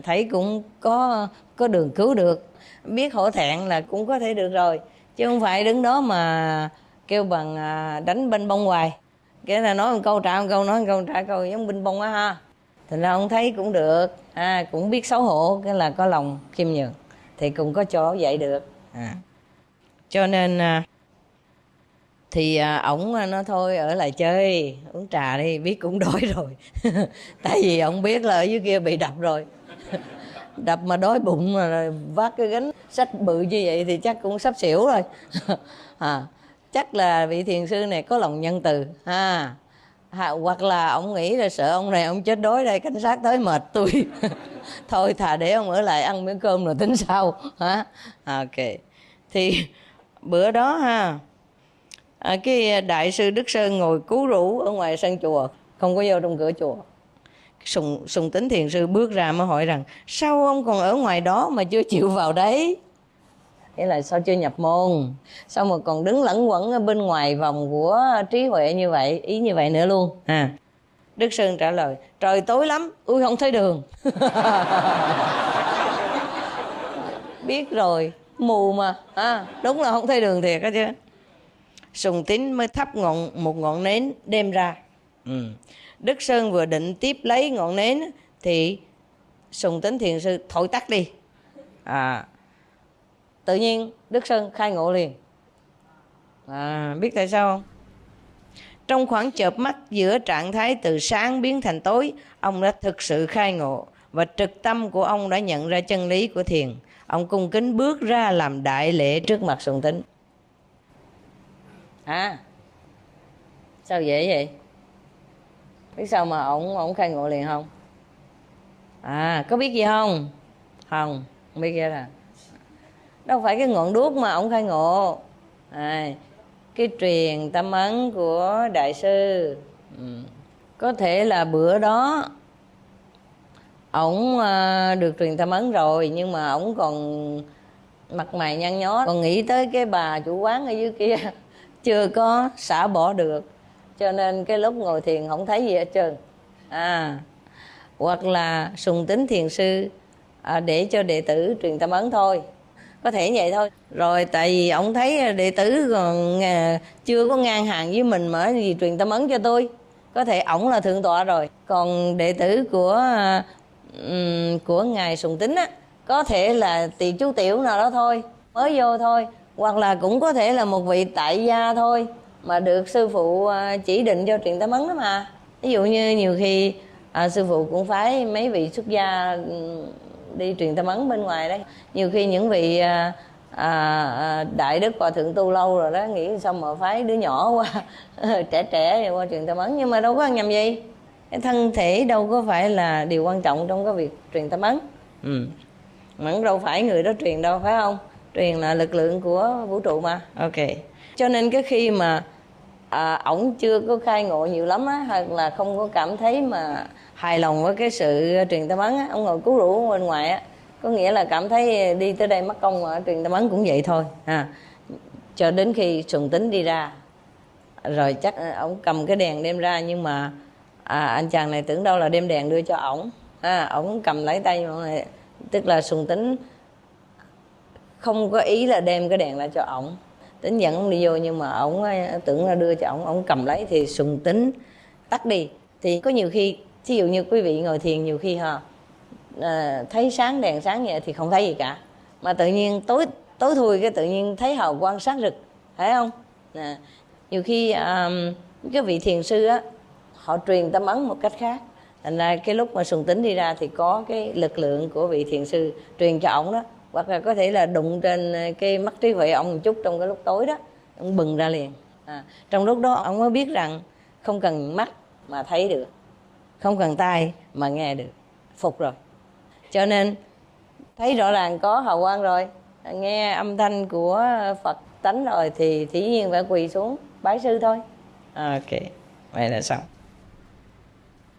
thấy cũng có đường cứu được. Biết hổ thẹn là cũng có thể được rồi, chứ không phải đứng đó mà kêu bằng đánh binh bông hoài. Cái là nói một câu trả một câu, nói một câu trả câu, giống binh bông á ha. Thành ra ông thấy cũng được, cũng biết xấu hổ, cái là có lòng khiêm nhường, thì cũng có chỗ dạy được. Cho nên thì ổng nói thôi ở lại chơi uống trà đi, biết cũng đói rồi. Tại vì ổng biết là ở dưới kia bị đập rồi. Đập mà đói bụng mà vác cái gánh sách bự như vậy thì chắc cũng sắp xỉu rồi. Chắc là vị thiền sư này có lòng nhân từ, hoặc là ông nghĩ là sợ ông này ông chết đói đây, cảnh sát tới mệt tôi. Thôi thà để ông ở lại ăn miếng cơm rồi tính sau. Ok. Thì bữa đó cái Đại sư Đức Sơn ngồi cứu rũ ở ngoài sân chùa, không có vô trong cửa chùa. Sùng Tín Thiền Sư bước ra mới hỏi rằng sao ông còn ở ngoài đó mà chưa chịu vào đấy? Nghĩa là sao chưa nhập môn, sao mà còn đứng lẩn quẩn ở bên ngoài vòng của trí huệ như vậy, ý như vậy nữa luôn. Đức Sơn trả lời trời tối lắm, tôi không thấy đường. Biết rồi, mù mà, đúng là không thấy đường thiệt đó chứ. Sùng Tín mới thắp một ngọn nến đem ra. Đức Sơn vừa định tiếp lấy ngọn nến thì Sùng Tín Thiền Sư thổi tắt đi. Tự nhiên Đức Sơn khai ngộ liền. Biết tại sao không? Trong khoảng chợp mắt giữa trạng thái từ sáng biến thành tối, ông đã thực sự khai ngộ và trực tâm của ông đã nhận ra chân lý của thiền. Ông cung kính bước ra làm đại lễ trước mặt Sùng Tín. Sao dễ vậy? Biết sao mà ổng khai ngộ liền không? Có biết gì không? Không biết gì là đâu phải cái ngọn đuốc mà ổng khai ngộ, cái truyền tâm ấn của Đại sư. Có thể là bữa đó ổng được truyền tâm ấn rồi, nhưng mà ổng còn mặt mày nhăn nhó, còn nghĩ tới cái bà chủ quán ở dưới kia chưa có xả bỏ được, cho nên cái lúc ngồi thiền không thấy gì hết trơn. Hoặc là Sùng Tín Thiền Sư để cho đệ tử truyền tâm ấn thôi, có thể vậy thôi. Rồi tại vì ông thấy đệ tử còn chưa có ngang hàng với mình mà gì truyền tâm ấn cho tôi, có thể ổng là thượng tọa rồi, còn đệ tử của ngài Sùng Tín có thể là tỳ chú tiểu nào đó thôi, mới vô thôi, hoặc là cũng có thể là một vị tại gia thôi mà được sư phụ chỉ định cho truyền tâm ấn đó mà. Ví dụ như nhiều khi sư phụ cũng phái mấy vị xuất gia đi truyền tâm ấn bên ngoài đấy. Nhiều khi những vị đại đức hòa thượng tu lâu rồi đó, nghĩ sao mà phái đứa nhỏ qua trẻ qua truyền tâm ấn, nhưng mà đâu có ăn nhầm gì. Cái thân thể đâu có phải là điều quan trọng trong cái việc truyền tâm ấn. Mà cũng đâu phải người đó truyền đâu, phải không? Truyền là lực lượng của vũ trụ mà. Ok. Cho nên cái khi mà ổng chưa có khai ngộ nhiều lắm á, hoặc là không có cảm thấy mà hài lòng với cái sự truyền tâm ấn á, ông ngồi cứu rũ bên ngoài á, có nghĩa là cảm thấy đi tới đây mất công mà truyền tâm ấn cũng vậy thôi cho đến khi Sùng Tính đi ra rồi chắc ổng cầm cái đèn đem ra, nhưng mà anh chàng này tưởng đâu là đem đèn đưa cho ổng, ổng cầm lấy tay mọi người, tức là Sùng Tính không có ý là đem cái đèn lại cho ổng, Tính dẫn ông đi vô, nhưng mà ổng tưởng là đưa cho ổng cầm lấy thì Sùng Tính tắt đi. Thì có nhiều khi ví dụ như quý vị ngồi thiền nhiều khi thấy sáng đèn sáng vậy thì không thấy gì cả, mà tự nhiên tối thui cái tự nhiên thấy hào quang sáng rực, phải không? Nhiều khi cái vị thiền sư á, họ truyền tâm ấn một cách khác, thành ra cái lúc mà Sùng Tính đi ra thì có cái lực lượng của vị thiền sư truyền cho ổng đó, hoặc là có thể là đụng trên cái mắt trí huệ ông một chút trong cái lúc tối đó, ông bừng ra liền. Trong lúc đó ông mới biết rằng không cần mắt mà thấy được, không cần tai mà nghe được, phục rồi. Cho nên thấy rõ ràng có hào quang rồi, nghe âm thanh của Phật tánh rồi thì dĩ nhiên phải quỳ xuống bái sư thôi. Ok, vậy là xong.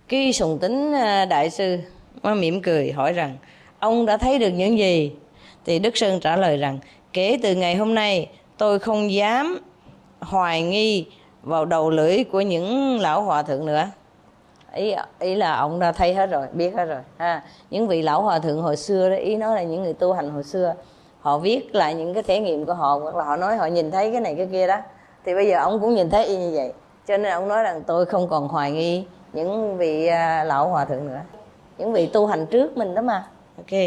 Cái Sùng Tính đại sư mới mỉm cười hỏi rằng ông đã thấy được những gì? Thì Đức Sơn trả lời rằng kể từ ngày hôm nay tôi không dám hoài nghi vào đầu lưỡi của những lão hòa thượng nữa. Ý là ông đã thấy hết rồi, biết hết rồi những vị lão hòa thượng hồi xưa đó, ý nói là những người tu hành hồi xưa, họ viết lại những cái thể nghiệm của họ, hoặc là họ nói họ nhìn thấy cái này cái kia đó, thì bây giờ ông cũng nhìn thấy y như vậy. Cho nên ông nói rằng tôi không còn hoài nghi những vị lão hòa thượng nữa, những vị tu hành trước mình đó mà. Ok.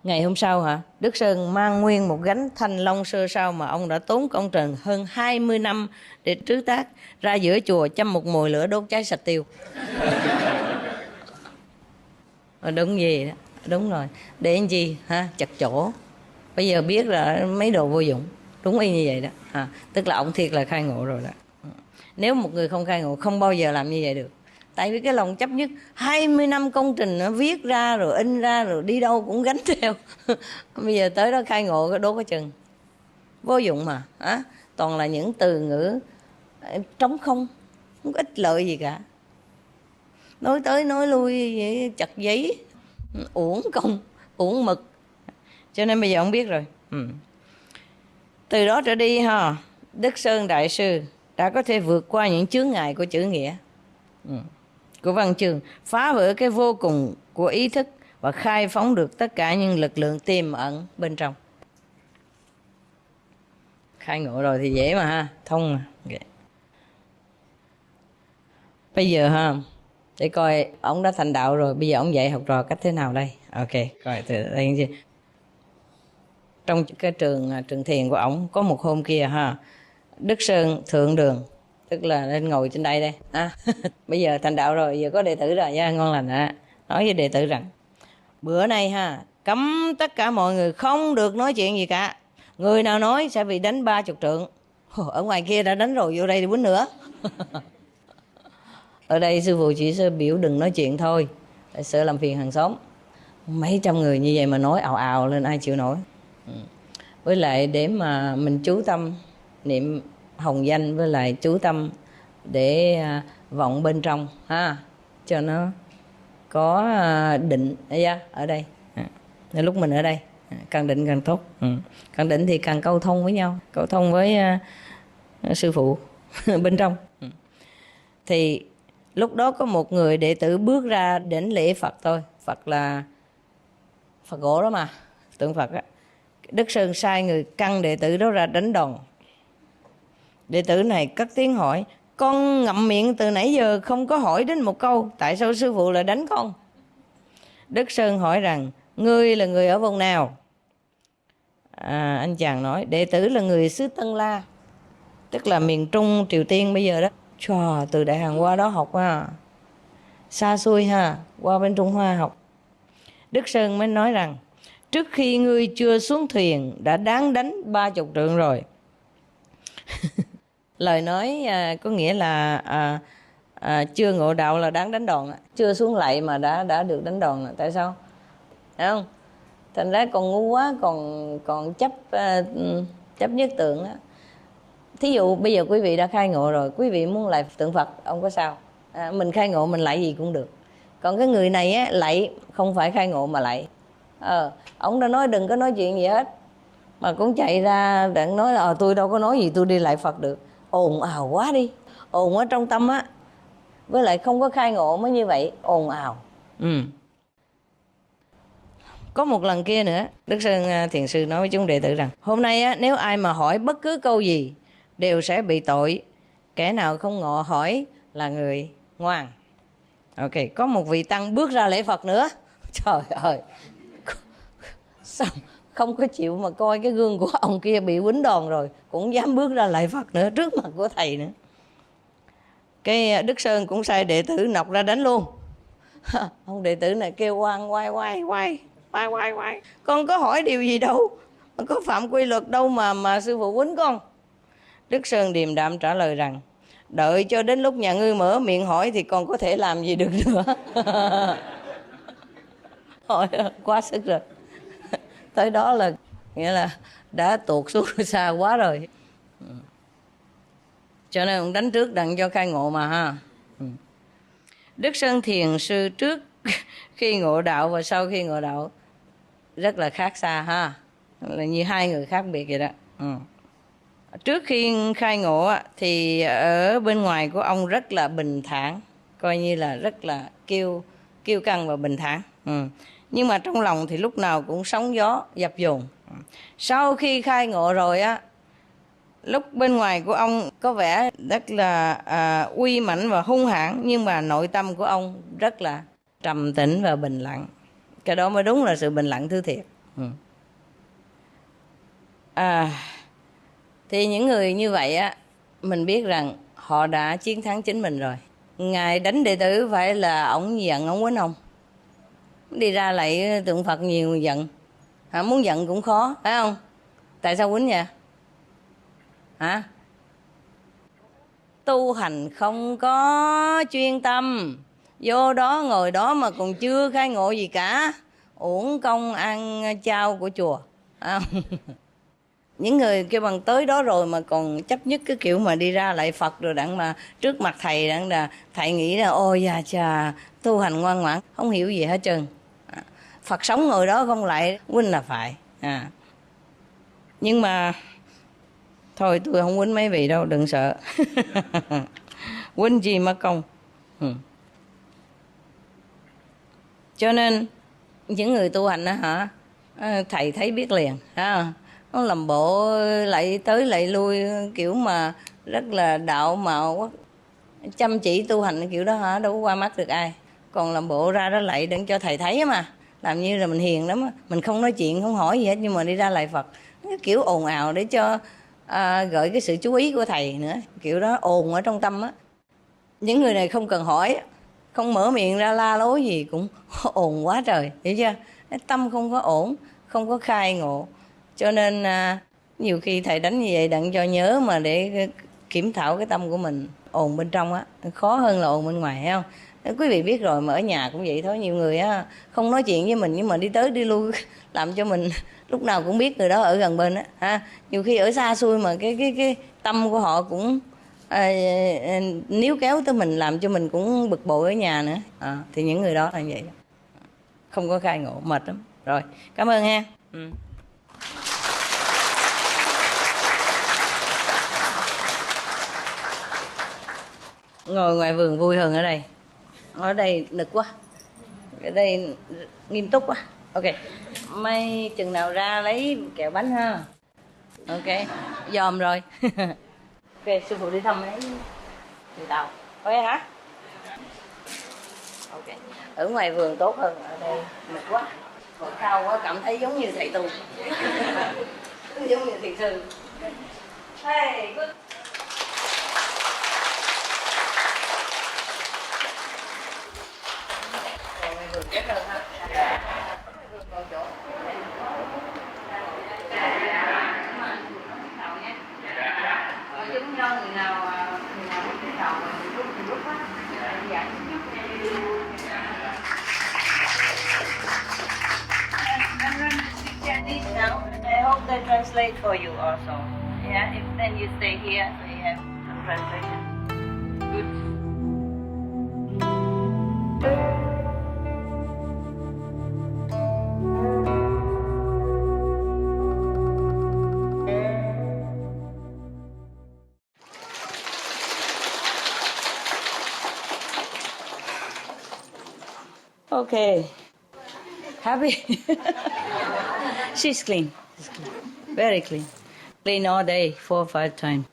Ngày hôm sau Đức Sơn mang nguyên một gánh thanh long sơ sao mà ông đã tốn công trình hơn 20 năm để trứ tác, ra giữa chùa châm một mồi lửa đốt cháy sạch tiêu. Đúng gì đó, đúng rồi. Để làm gì chặt chỗ. Bây giờ biết là mấy đồ vô dụng. Đúng y như vậy đó. Tức là ông thiệt là khai ngộ rồi đó. Nếu một người không khai ngộ không bao giờ làm như vậy được. Tại vì cái lòng chấp nhất 20 năm công trình nó viết ra rồi in ra rồi đi đâu cũng gánh theo. Bây giờ tới đó khai ngộ cái đốt cái chừng. Vô dụng mà. Toàn là những từ ngữ trống không có ích lợi gì cả. Nói tới nói lui vậy, chặt giấy, uổng công, uổng mực. Cho nên bây giờ ông biết rồi. Từ đó trở đi Đức Sơn đại sư đã có thể vượt qua những chướng ngại của chữ nghĩa, của văn chương, phá vỡ cái vô cùng của ý thức và khai phóng được tất cả những lực lượng tiềm ẩn bên trong. Khai ngộ rồi thì dễ mà thông mà. Okay. Bây giờ để coi ông đã thành đạo rồi, bây giờ ông dạy học trò cách thế nào đây? Ok, coi từ đây gì. Trong cái trường thiền của ông có một hôm kia Đức Sơn thượng đường, tức là lên ngồi trên đây đây. Bây giờ thành đạo rồi, giờ có đệ tử rồi nha, ngon lành nói với đệ tử rằng bữa nay cấm tất cả mọi người không được nói chuyện gì cả. Người nào nói sẽ bị đánh 30 trượng. Ở ngoài kia đã đánh rồi, vô đây thì quýnh nữa. Ở đây sư phụ chỉ sơ biểu đừng nói chuyện thôi, tại sợ làm phiền hàng xóm. Mấy trăm người như vậy mà nói ào ào lên ai chịu nổi. Với lại để mà mình chú tâm niệm hồng danh, với lại chú tâm để vọng bên trong cho nó có định ở đây. Lúc mình ở đây càng định càng tốt. Càng định thì càng câu thông với nhau, câu thông với sư phụ bên trong. Thì lúc đó có một người đệ tử bước ra đến lễ Phật thôi. Phật là Phật gỗ đó mà, tượng Phật á. Đức Sơn sai người căng đệ tử đó ra đánh đòn. Đệ tử này cất tiếng hỏi: con ngậm miệng từ nãy giờ không có hỏi đến một câu, tại sao sư phụ lại đánh con? Đức Sơn hỏi rằng: ngươi là người ở vùng nào? Anh chàng nói: đệ tử là người xứ Tân La, tức là miền Trung Triều Tiên bây giờ đó. Chà, từ Đại Hàn qua đó học xa xôi qua bên Trung Hoa học. Đức Sơn mới nói rằng: trước khi ngươi chưa xuống thuyền đã đáng đánh 30 trượng rồi. Lời nói có nghĩa là chưa ngộ đạo là đáng đánh đòn. Chưa xuống lạy mà đã được đánh đòn. Tại sao? Thấy không? Thành ra còn ngu quá, còn chấp nhất tượng đó. Thí dụ bây giờ quý vị đã khai ngộ rồi, quý vị muốn lạy tượng Phật, ông có sao? Mình khai ngộ mình lạy gì cũng được. Còn cái người này á, lạy không phải khai ngộ mà lạy. Ông đã nói đừng có nói chuyện gì hết, mà cũng chạy ra đặng nói là tôi đâu có nói gì, tôi đi lạy Phật được. Ồn ào quá đi, ồn ở trong tâm á, với lại không có khai ngộ mới như vậy, ồn ào. Có một lần kia nữa, Đức Sơn Thiền Sư nói với chúng đệ tử rằng hôm nay á, nếu ai mà hỏi bất cứ câu gì đều sẽ bị tội. Kẻ nào không ngộ hỏi là người ngoan. Ok, có một vị tăng bước ra lễ Phật nữa. Trời ơi, sao không có chịu mà coi cái gương của ông kia bị quýnh đòn rồi, cũng dám bước ra lạy Phật nữa trước mặt của thầy nữa. Cái Đức Sơn cũng sai đệ tử nọc ra đánh luôn. Ông đệ tử này kêu oan quay. Con có hỏi điều gì đâu, có phạm quy luật đâu mà sư phụ quýnh con. Đức Sơn điềm đạm trả lời rằng đợi cho đến lúc nhà ngươi mở miệng hỏi thì còn có thể làm gì được nữa. Hỏi quá sức rồi. Tới đó là nghĩa là đã tuột xuống xa quá rồi. Cho nên ông đánh trước đặng cho khai ngộ mà ha. Đức Sơn Thiền Sư trước khi ngộ đạo và sau khi ngộ đạo rất là khác xa ha, là như hai người khác biệt vậy đó. Trước khi khai ngộ thì ở bên ngoài của ông rất là bình thản, coi như là rất là kiêu căng và bình thản. Nhưng mà trong lòng thì lúc nào cũng sóng gió dập dồn. Sau khi khai ngộ rồi á, lúc bên ngoài của ông có vẻ rất là uy mãnh và hung hãn, nhưng mà nội tâm của ông rất là trầm tĩnh và bình lặng. Cái đó mới đúng là sự bình lặng thứ thiệt. Thì những người như vậy á, mình biết rằng họ đã chiến thắng chính mình rồi. Ngài đánh đệ tử phải là ổng giận ổng quýnh ông. Đi ra lại tượng Phật nhiều giận. Muốn giận cũng khó, phải không? Tại sao quýnh vậy? Hả? Tu hành không có chuyên tâm, vô đó ngồi đó mà còn chưa khai ngộ gì cả, uổng công ăn chay của chùa. Những người kêu bằng tới đó rồi mà còn chấp nhất cái kiểu mà đi ra lại Phật rồi đặng mà trước mặt thầy đặng là thầy nghĩ là ôi da chà tu hành ngoan ngoãn, không hiểu gì hết trơn. Phật sống ngồi đó không lại quýnh là phải. Nhưng mà thôi tôi không quýnh mấy vị đâu, đừng sợ. Quýnh gì mất công. Cho nên những người tu hành đó hả, thầy thấy biết liền. Nó làm bộ lại tới lại lui kiểu mà rất là đạo mạo quá, chăm chỉ tu hành kiểu đó hả, đâu có qua mắt được ai. Còn làm bộ ra đó lại đừng cho thầy thấy mà, làm như là mình hiền lắm á, mình không nói chuyện không hỏi gì hết, nhưng mà đi ra lại Phật kiểu ồn ào để cho gợi cái sự chú ý của thầy nữa, kiểu đó ồn ở trong tâm á. Những người này không cần hỏi, không mở miệng ra la lối gì cũng ồn quá trời, hiểu chưa? Tâm không có ổn, không có khai ngộ. Cho nên nhiều khi thầy đánh như vậy đặng cho nhớ mà để kiểm thảo cái tâm của mình. Ồn bên trong á khó hơn là ồn bên ngoài, thấy không? Quý vị biết rồi, mà ở nhà cũng vậy thôi. Nhiều người á không nói chuyện với mình nhưng mà đi tới đi lui làm cho mình lúc nào cũng biết người đó ở gần bên á. Nhiều khi ở xa xui mà cái tâm của họ cũng níu kéo tới mình, làm cho mình cũng bực bội ở nhà nữa. Thì những người đó là vậy, không có khai ngộ, mệt lắm. Rồi, cảm ơn ha. Ngồi ngoài vườn vui hơn ở đây. Ở đây nực quá, ở đây nghiêm túc quá. Ok, may chừng nào ra lấy kẹo bánh ha. Ok, dòm rồi. Ok, sư phụ đi thăm mấy người Tàu. Ok hả? Ok, ở ngoài vườn tốt hơn, ở đây nực quá. Còn sau quá cảm thấy giống như thầy tu. Giống như thiền sư. Hey, good. Chết hơn ha. Còn chỗ. Chúng do người nào cái đầu lúc á. Dạ. I'm going to speak Chinese now. I hope they translate for you also. Yeah, if then you stay here, so you have some translation. Good. Okay. Happy? She's clean. She's clean. Very clean. Clean all day, 4 or 5 times.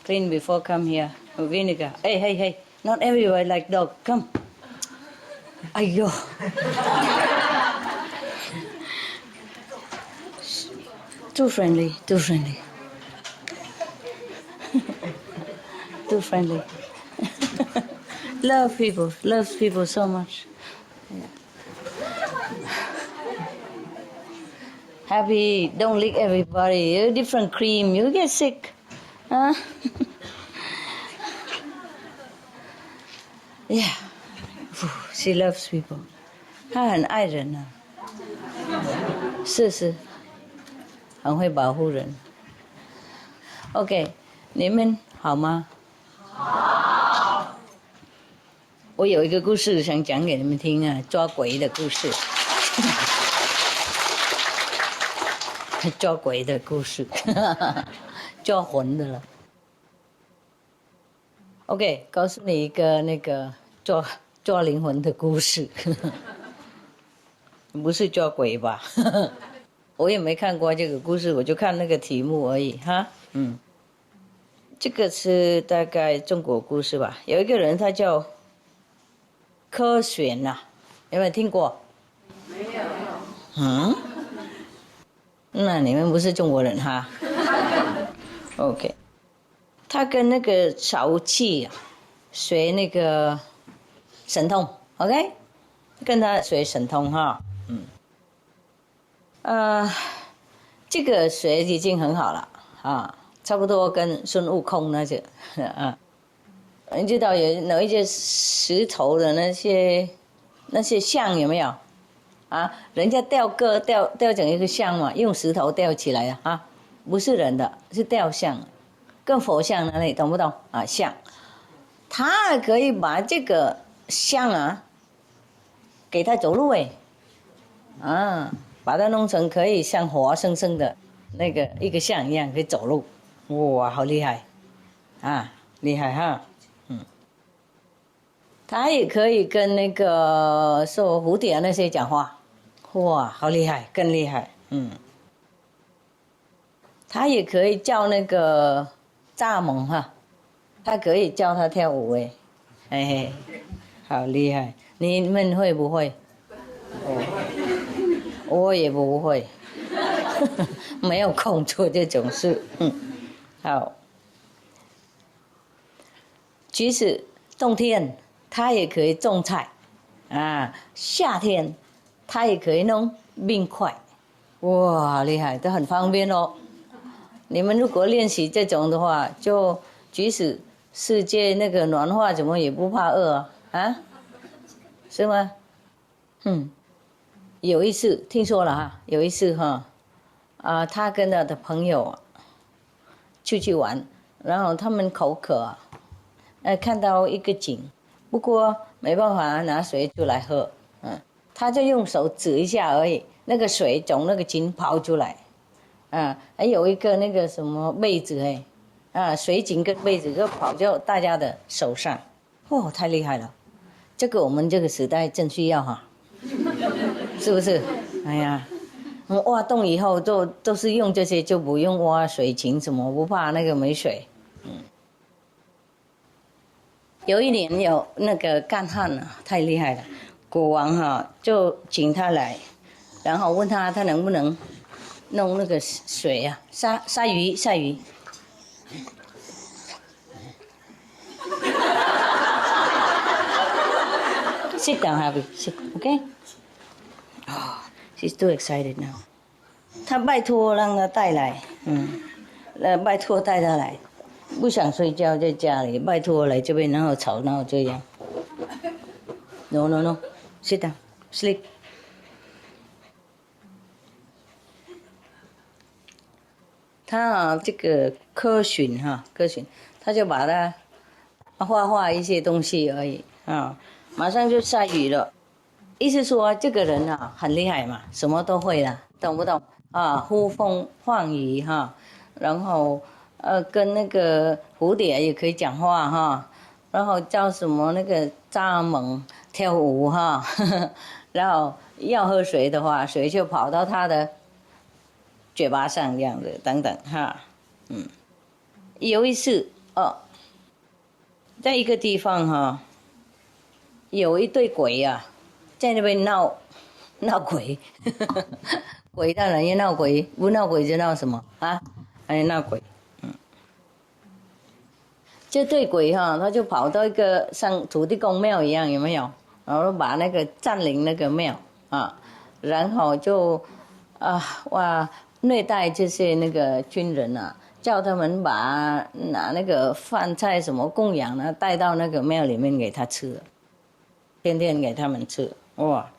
Clean before come here. With vinegar. Hey, hey, hey. Not everywhere like dog. Come. Ayo. Too friendly. Too friendly. Too friendly. Love people. Loves people so much. Yeah. Happy, don't lick everybody. You different cream, you get sick. Huh? Yeah. She loves people. 她很爱人啊。是，很会保护人。OK， 你们好吗？好。我有一个故事想讲给你们听啊，抓鬼的故事。抓鬼的故事，抓魂的了。OK， 告诉你一个那个抓灵魂的故事，不是抓鬼吧？我也没看过这个故事，我就看那个题目而已哈。这个是大概中国故事吧。有一个人他叫柯玄呐，有没有听过？没有。那你们不是中国人哈 ？OK， 他跟那个曹气学那个神通 ，OK， 跟他学神通哈，这个学已经很好了啊，差不多跟孙悟空那些啊，你知道有一些石头的那些像有没有？啊，人家吊整一个像嘛，用石头吊起来啊，不是人的，是吊像，跟佛像那里，懂不懂啊？像，他可以把这个像啊，给他走路啊，把它弄成可以像活生生的那个一个像一样可以走路，哇，好厉害啊，厉害哈，他也可以跟那个说蝴蝶那些讲话。哇，好厉害，更厉害，他也可以叫那个蚱蜢哈，他可以教他跳舞嘿，好厉害，你们会不会？我也不会，没有空做这种事，好，即使冬天他也可以种菜，啊，夏天。他也可以弄冰块，哇，好厉害，都很方便哦。你们如果练习这种的话，就即使世界那个暖化，怎么也不怕饿啊？是吗？有一次听说了哈，有一次他跟他的朋友出去玩，然后他们口渴看到一个井，不过没办法拿水出来喝，他就用手指一下而已，那个水从那个井跑出来，还有一个那个什么被子水井跟被子就跑到大家的手上，太厉害了！这个我们这个时代真需要哈，是不是？哎呀，挖洞以后都是用这些，就不用挖水井什么，不怕那个没水。有一年有那个干旱太厉害了。国王就请他来，然后问他能不能弄那个水杀鱼。Sit down, Happy. Sit, okay? Oh, she's too excited now. 他拜托让他带来，拜托带他来，不想睡觉在家里，拜托来这边，然后吵闹这样。No. Sit down. Sleep. 他啊，这个科巡哈，科巡，他就把它画一些东西而已啊，马上就下雨了。意思说这个人啊很厉害嘛，什么都会了，懂不懂啊？呼风唤雨哈，然后跟那个蝴蝶也可以讲话哈，然后叫什么那个蚱蜢跳舞哈，然后要喝水的话，水就跑到他的嘴巴上这样子等等哈，有一次在一个地方哈，有一对鬼啊，在那边闹鬼，鬼当然也闹鬼，不闹鬼就闹什么啊？哎，闹鬼。这对鬼哈，他就跑到一个像土地公庙一样，有没有？然后把那个占领那个庙啊，然后就虐待这些那个军人啊，叫他们拿那个饭菜什么供养呢，带到那个庙里面给他吃，天天给他们吃，哇，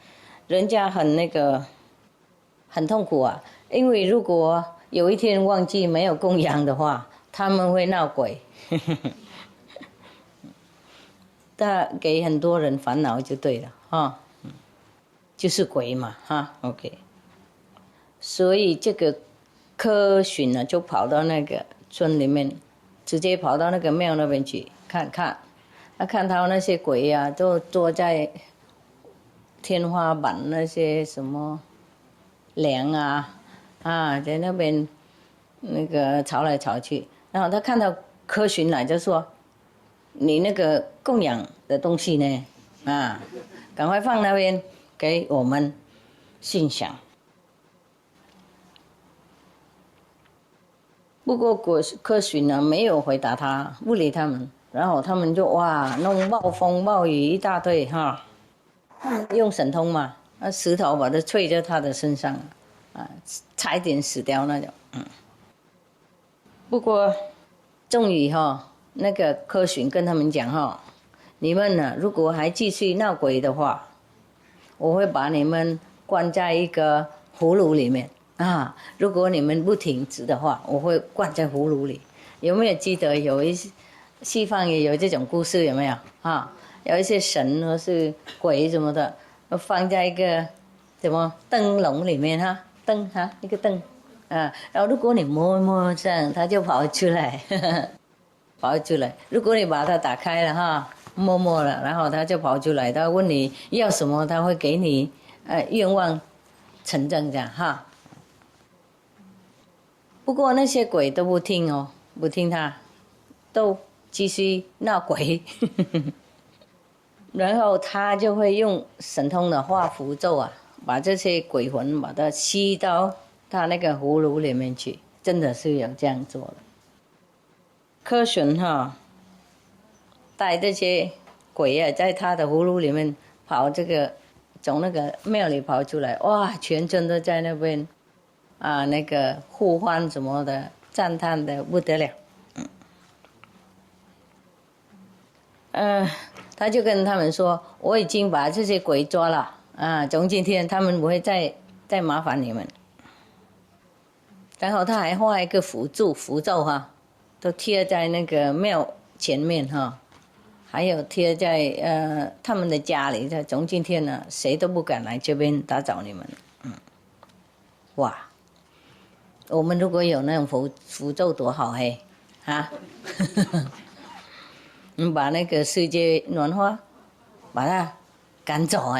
人家很痛苦啊，因为如果有一天忘记没有供养的话，他们会闹鬼，他给很多人烦恼就对了哈，就是鬼嘛哈 ，OK。所以这个科巡呢，就跑到那个村里面，直接跑到那个庙那边去看看。他看到那些鬼啊，都坐在天花板那些什么梁在那边那个吵来吵去。然后他看到科巡来，就说：“你那个供养的东西呢？赶快放那边给我们欣赏。”不过科巡呢没有回答他，不理他们，然后他们就弄暴风暴雨一大堆哈，用神通嘛，石头把它吹在他的身上，差一点死掉那种。不过终于那个科巡跟他们讲你们呢如果还继续闹鬼的话，我会把你们关在一个葫芦里面。如果你们不停止的话，我会灌在葫芦里。有没有记得有一些西方也有这种故事？有没有有一些神或是鬼什么的，放在一个什么灯笼里面一个灯然后如果你摸这样，它就跑出来，跑出来。如果你把它打开了摸了，然后它就跑出来，它问你要什么，它会给你愿望成真这样不过那些鬼都不听不听他，都继续闹鬼，然后他就会用神通的画符咒把这些鬼魂把它吸到他那个葫芦里面去，真的是有这样做的。科巡带这些鬼在他的葫芦里面跑，从那个庙里跑出来，全村都在那边。那个呼唤什么的，赞叹的不得了。他就跟他们说：“我已经把这些鬼抓了从今天他们不会再麻烦你们。”然后他还画一个符咒都贴在那个庙前面还有贴在他们的家里。从今天呢，谁都不敢来这边打扰你们。我们如果有那种符咒多好把那个世界暖化把它赶走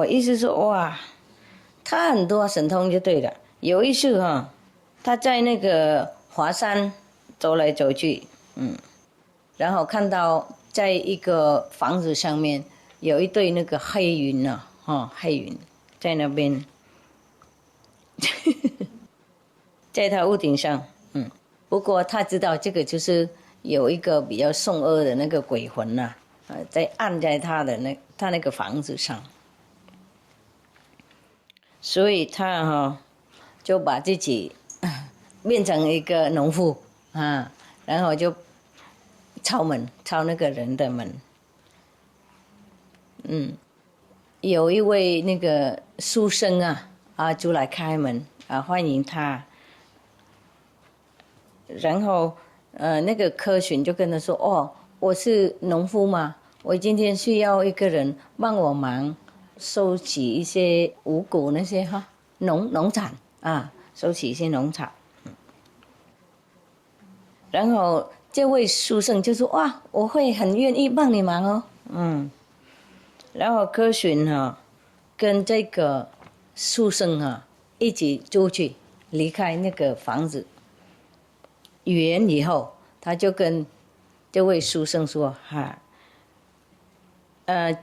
意思说他很多神通就对了。有一次他在那个华山走来走去然后看到在一个房子上面有一对那个黑云黑云在那边在他屋顶上不过他知道这个就是有一个比较凶恶的那个鬼魂在按在他那个房子上，所以他就把自己变成一个农妇然后就敲那个人的门有一位那个书生就来开门欢迎他。然后那个科巡就跟他说：“哦，我是农夫嘛，我今天需要一个人帮我忙收集一些五谷那些农产收集一些农产。”然后这位书生就说：“哇，我会很愿意帮你忙哦。”然后科巡跟这个书生一起出去离开那个房子。远以后，他就跟这位书生说：“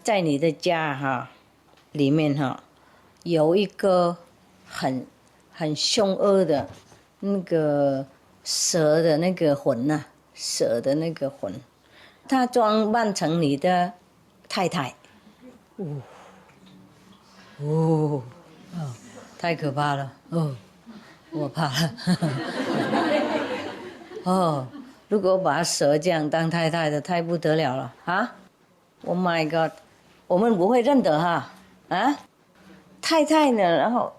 在你的家里面有一个很凶恶的那个蛇的那个魂蛇的那个魂，他装扮成你的太太。”太可怕了我怕了如果把蛇这样当太太的，太不得了了！Oh my God， 我们不会认得太太呢，然后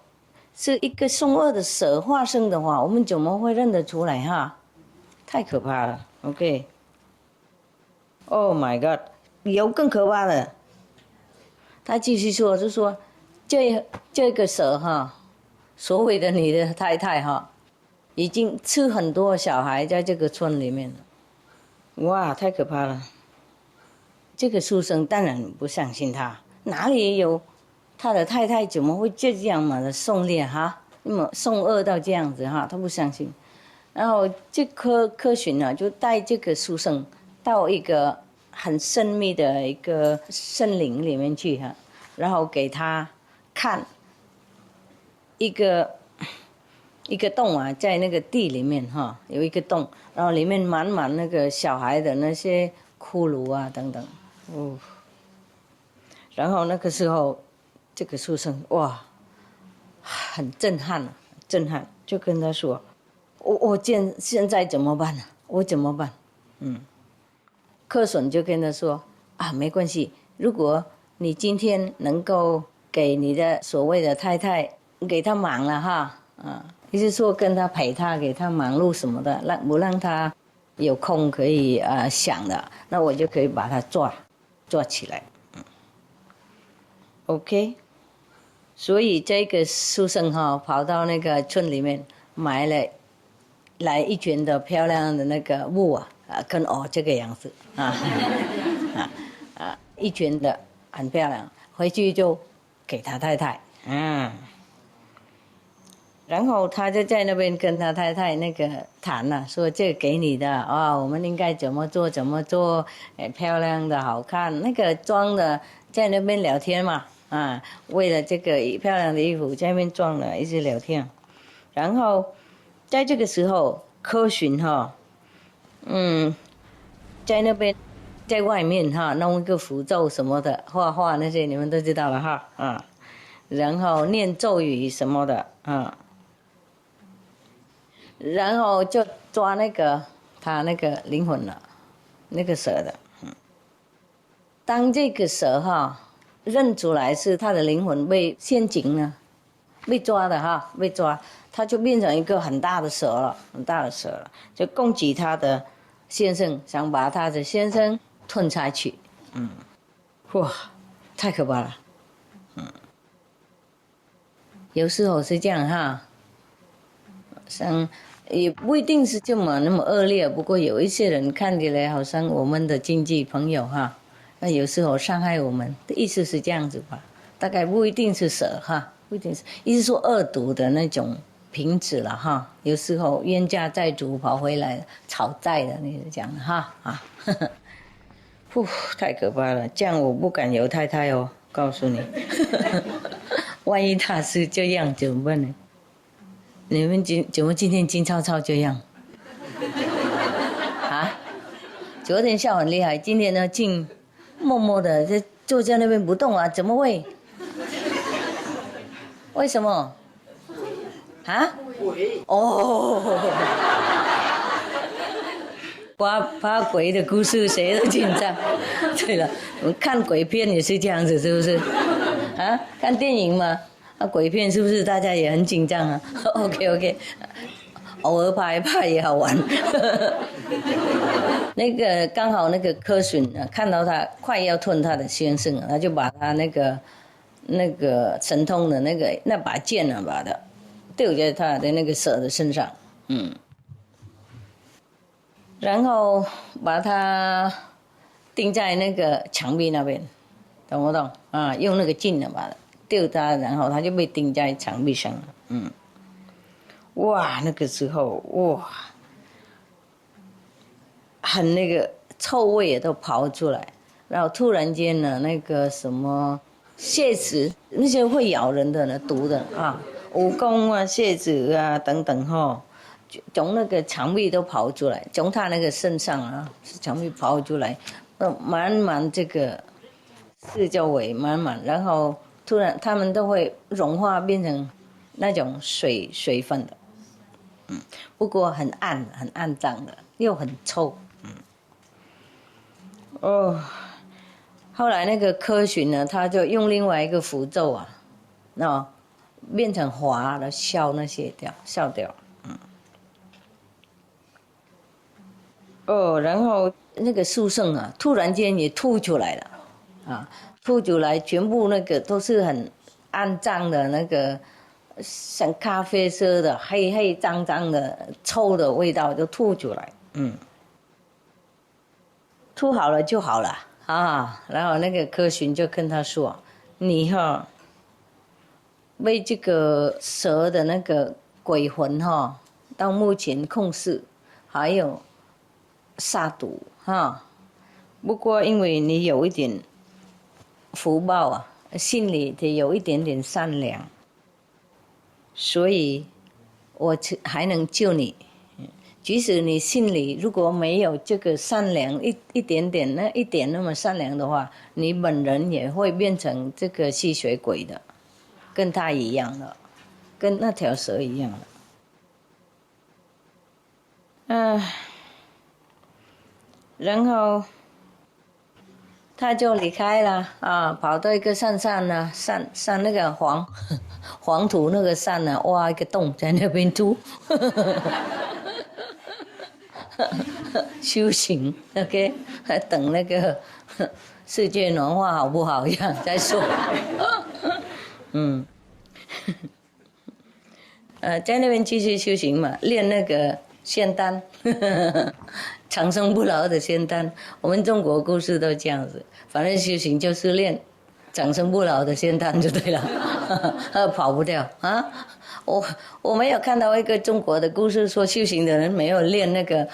是一个凶恶的蛇化身的话，我们怎么会认得出来太可怕了 ，OK。Oh my God， 有更可怕的。他继续说，就说这个蛇所谓的你的太太已经吃很多小孩在这个村里面了。哇，太可怕了！这个书生当然不相信他，哪里有他的太太怎么会这样嘛的凶烈那么凶恶到这样子他不相信。然后这科巡就带这个书生到一个很神秘的一个森林里面去然后给他看一个洞在那个地里面有一个洞，然后里面满满那个小孩的那些骷髅等等然后那个时候这个书生哇很震撼，就跟他说：“我现在怎么办呢？我怎么办？”科巡就跟他说：“没关系，如果你今天能够给你的所谓的太太给她忙了意思说跟她陪她，给她忙碌什么的，不让她有空可以想的，那我就可以把她抓起来。OK， 所以这个书生跑到那个村里面买来一卷的漂亮的那个布跟这个样子一卷的很漂亮，回去就给他太太然后他就在那边跟他太太那个谈说这个给你的我们应该怎么做漂亮的好看，那个装的在那边聊天嘛为了这个漂亮的衣服在那边装了一直聊天。然后在这个时候科巡在那边在外面弄一个符咒什么的，画那些你们都知道了然后念咒语什么的然后就抓那个他那个灵魂了，那个蛇的当这个蛇认出来是他的灵魂被陷阱了，被抓的被抓，他就变成一个很大的蛇了，就攻击他的先生，想把他的先生吞下去哇，太可怕了有时候是这样像也不一定是那么恶劣，不过有一些人看起来好像我们的亲戚朋友那有时候伤害我们的意思是这样子吧，大概不一定是蛇不一定是，意思说恶毒的那种瓶子了有时候冤家债主跑回来讨债的，你是这样太可怕了，这样我不敢有太太告诉你万一他是这样怎么办呢？你们怎么今天金超超这样昨天笑很厉害，今天呢竟默默的就坐在那边不动怎么会？为什么鬼怕鬼的故事谁都紧张对了，我们看鬼片也是这样子，是不是啊，看电影嘛，鬼片是不是大家也很紧张啊？OK， 偶尔怕一怕也好玩。那个刚好那个柯巡看到他快要吞他的先生了，他就把他那个神通的那把剑把它丢在他的那个蛇的身上，然后把他钉在那个墙壁那边，懂不懂啊？用那个劲把它丢他，然后他就被钉在墙壁上了，哇，那个时候哇，很那个臭味也都跑出来，然后突然间呢，那个什么蝎子，那些会咬人的呢，毒的啊，蜈蚣啊、蝎子啊等等从那个墙壁都跑出来，从他那个身上啊，墙壁跑出来，满这个四周围满，然后突然他们都会融化变成那种水分的。不过很暗脏的，又很臭。后来那个柯巡呢，他就用另外一个符咒变成滑了，消掉。然后那个书生突然间也吐出来了，吐出来，全部那个都是很暗脏的那个。像咖啡色的黑脏的臭的味道就吐出来，吐好了就好了啊。然后那个柯巡就跟他说：“你被这个蛇的那个鬼魂到目前控制，还有杀毒不过因为你有一点福报心里得有一点点善良。”所以，我还能救你。即使你心里如果没有这个善良一点点那么善良的话，你本人也会变成这个吸血鬼的，跟他一样的，跟那条蛇一样的。然后他就离开了跑到一个山上那个黄土那个山挖一个洞在那边住修行 ，OK， 还等那个世界暖化好不好样再说。在那边继续修行嘛，练那个仙丹。长生不老的仙丹，我们中国故事都这样子，反正修行就是练长生不老的仙丹就对了，跑不掉啊！我没有看到一个中国的故事说修行的人没有练那个，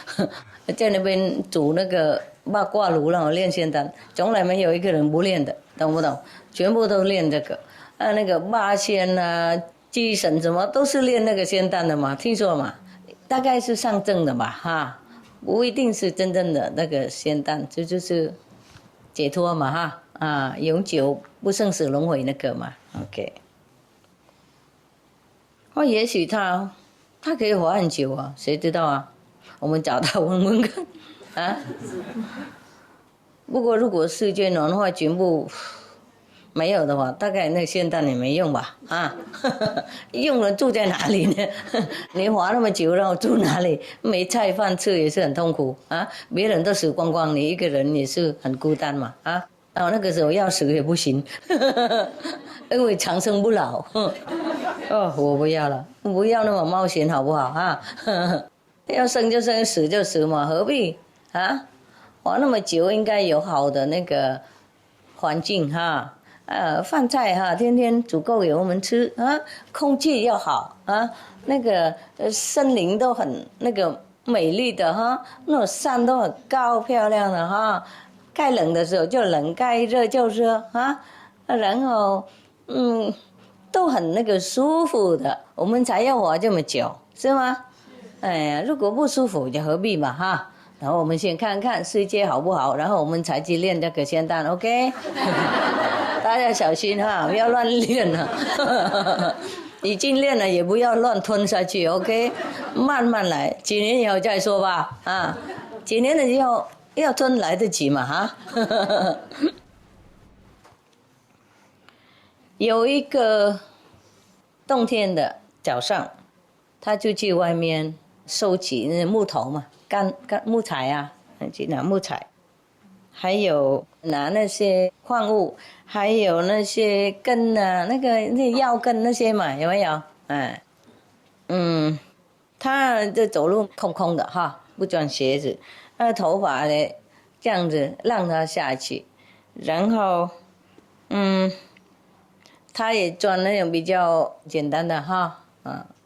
在那边煮那个八卦炉然后练仙丹，从来没有一个人不练的，懂不懂？全部都练这个，那个八仙祭神什么都是练那个仙丹的嘛，听说嘛，大概是上证的嘛不一定是真正的那个仙丹，就是解脱嘛永久不生死轮回那个嘛 ，OK。也许他可以活很久谁知道我们找他问问看不过如果世界暖化全部没有的话，大概那仙丹也没用吧用了住在哪里呢？你活那么久，然后住哪里？没菜饭吃也是很痛苦别人都死光光，你一个人也是很孤单嘛然后那个时候要死也不行，因为长生不老。我不要了，不要那么冒险好不好要生就生，死就死嘛，何必活那么久，应该有好的那个环境饭菜天天煮够给我们吃空气要好那个森林都很那个美丽的那种山都很高漂亮的该冷的时候就冷，该热就热然后都很那个舒服的，我们才要活这么久，是吗？如果不舒服就何必嘛然后我们先看看世界好不好，然后我们才去练这个仙丹 ，OK？ 大家小心不要乱练了。已经练了也不要乱吞下去 ，OK？ 慢慢来，几年以后再说吧几年了以后要吞来得及嘛有一个冬天的早上，他就去外面收集那木头嘛，干木材啊，去拿木材，还有拿那些矿物，还有那些根啊，那药根那些嘛，有没有？他的走路空空的哈，不穿鞋子，他的头发呢这样子让他下去，然后他也穿那种比较简单的哈，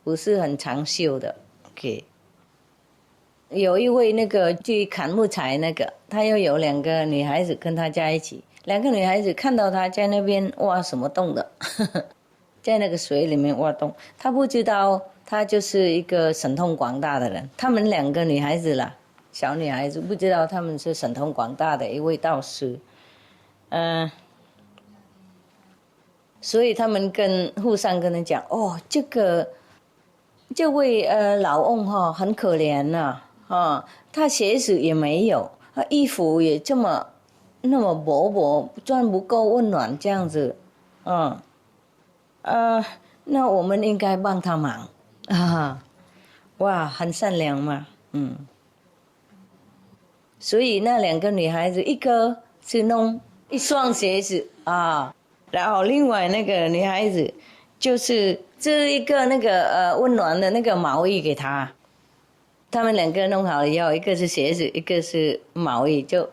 不是很长袖的 ，OK。有一位那个去砍木材那个，他又有2个女孩子跟他在一起，2个女孩子看到他在那边挖什么洞的，在那个水里面挖洞，他不知道他就是一个神通广大的人。他们2个女孩子啦，小女孩子不知道他们是神通广大的一位道士，所以他们互相跟他讲，哦，这位老翁哈很可怜呐。他鞋子也没有，他衣服也那么薄薄，穿不够温暖这样子，那我们应该帮他忙啊！哇，很善良嘛，所以那2个女孩子，一个是弄一双鞋子啊，然后另外那个女孩子就是织一个那个温暖的那个毛衣给他。他们2个弄好了以后，一个是鞋子，一个是毛衣，就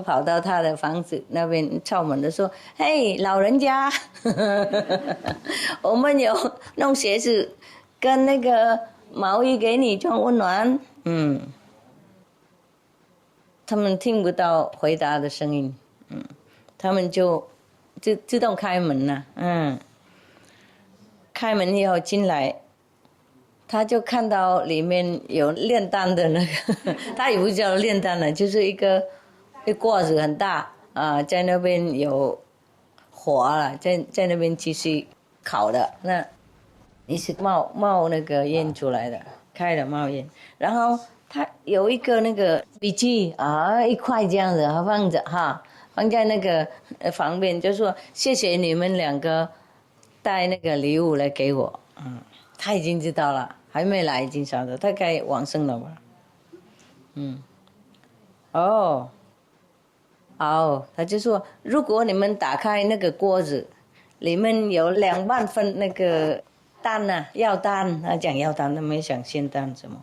跑到他的房子那边敲门的说：“嘿，老人家，我们有弄鞋子跟那个毛衣给你装温暖。”他们听不到回答的声音，他们就自动开门了，开门以后进来。他就看到里面有炼丹的那个，他也不叫炼丹了，就是一锅子很大啊，在那边有火了，在那边继续烤的，那一直冒那个烟出来的，开了冒烟。然后他有一个那个笔记啊，一块这样子放着哈，放在那个旁边，就说谢谢你们2个带那个礼物来给我，他已经知道了。还没来，已经晓得，大概往生了吧。他就说，如果你们打开那个锅子，里面有2万份那个丹啊，药丹，他讲药丹，他没想仙丹什么。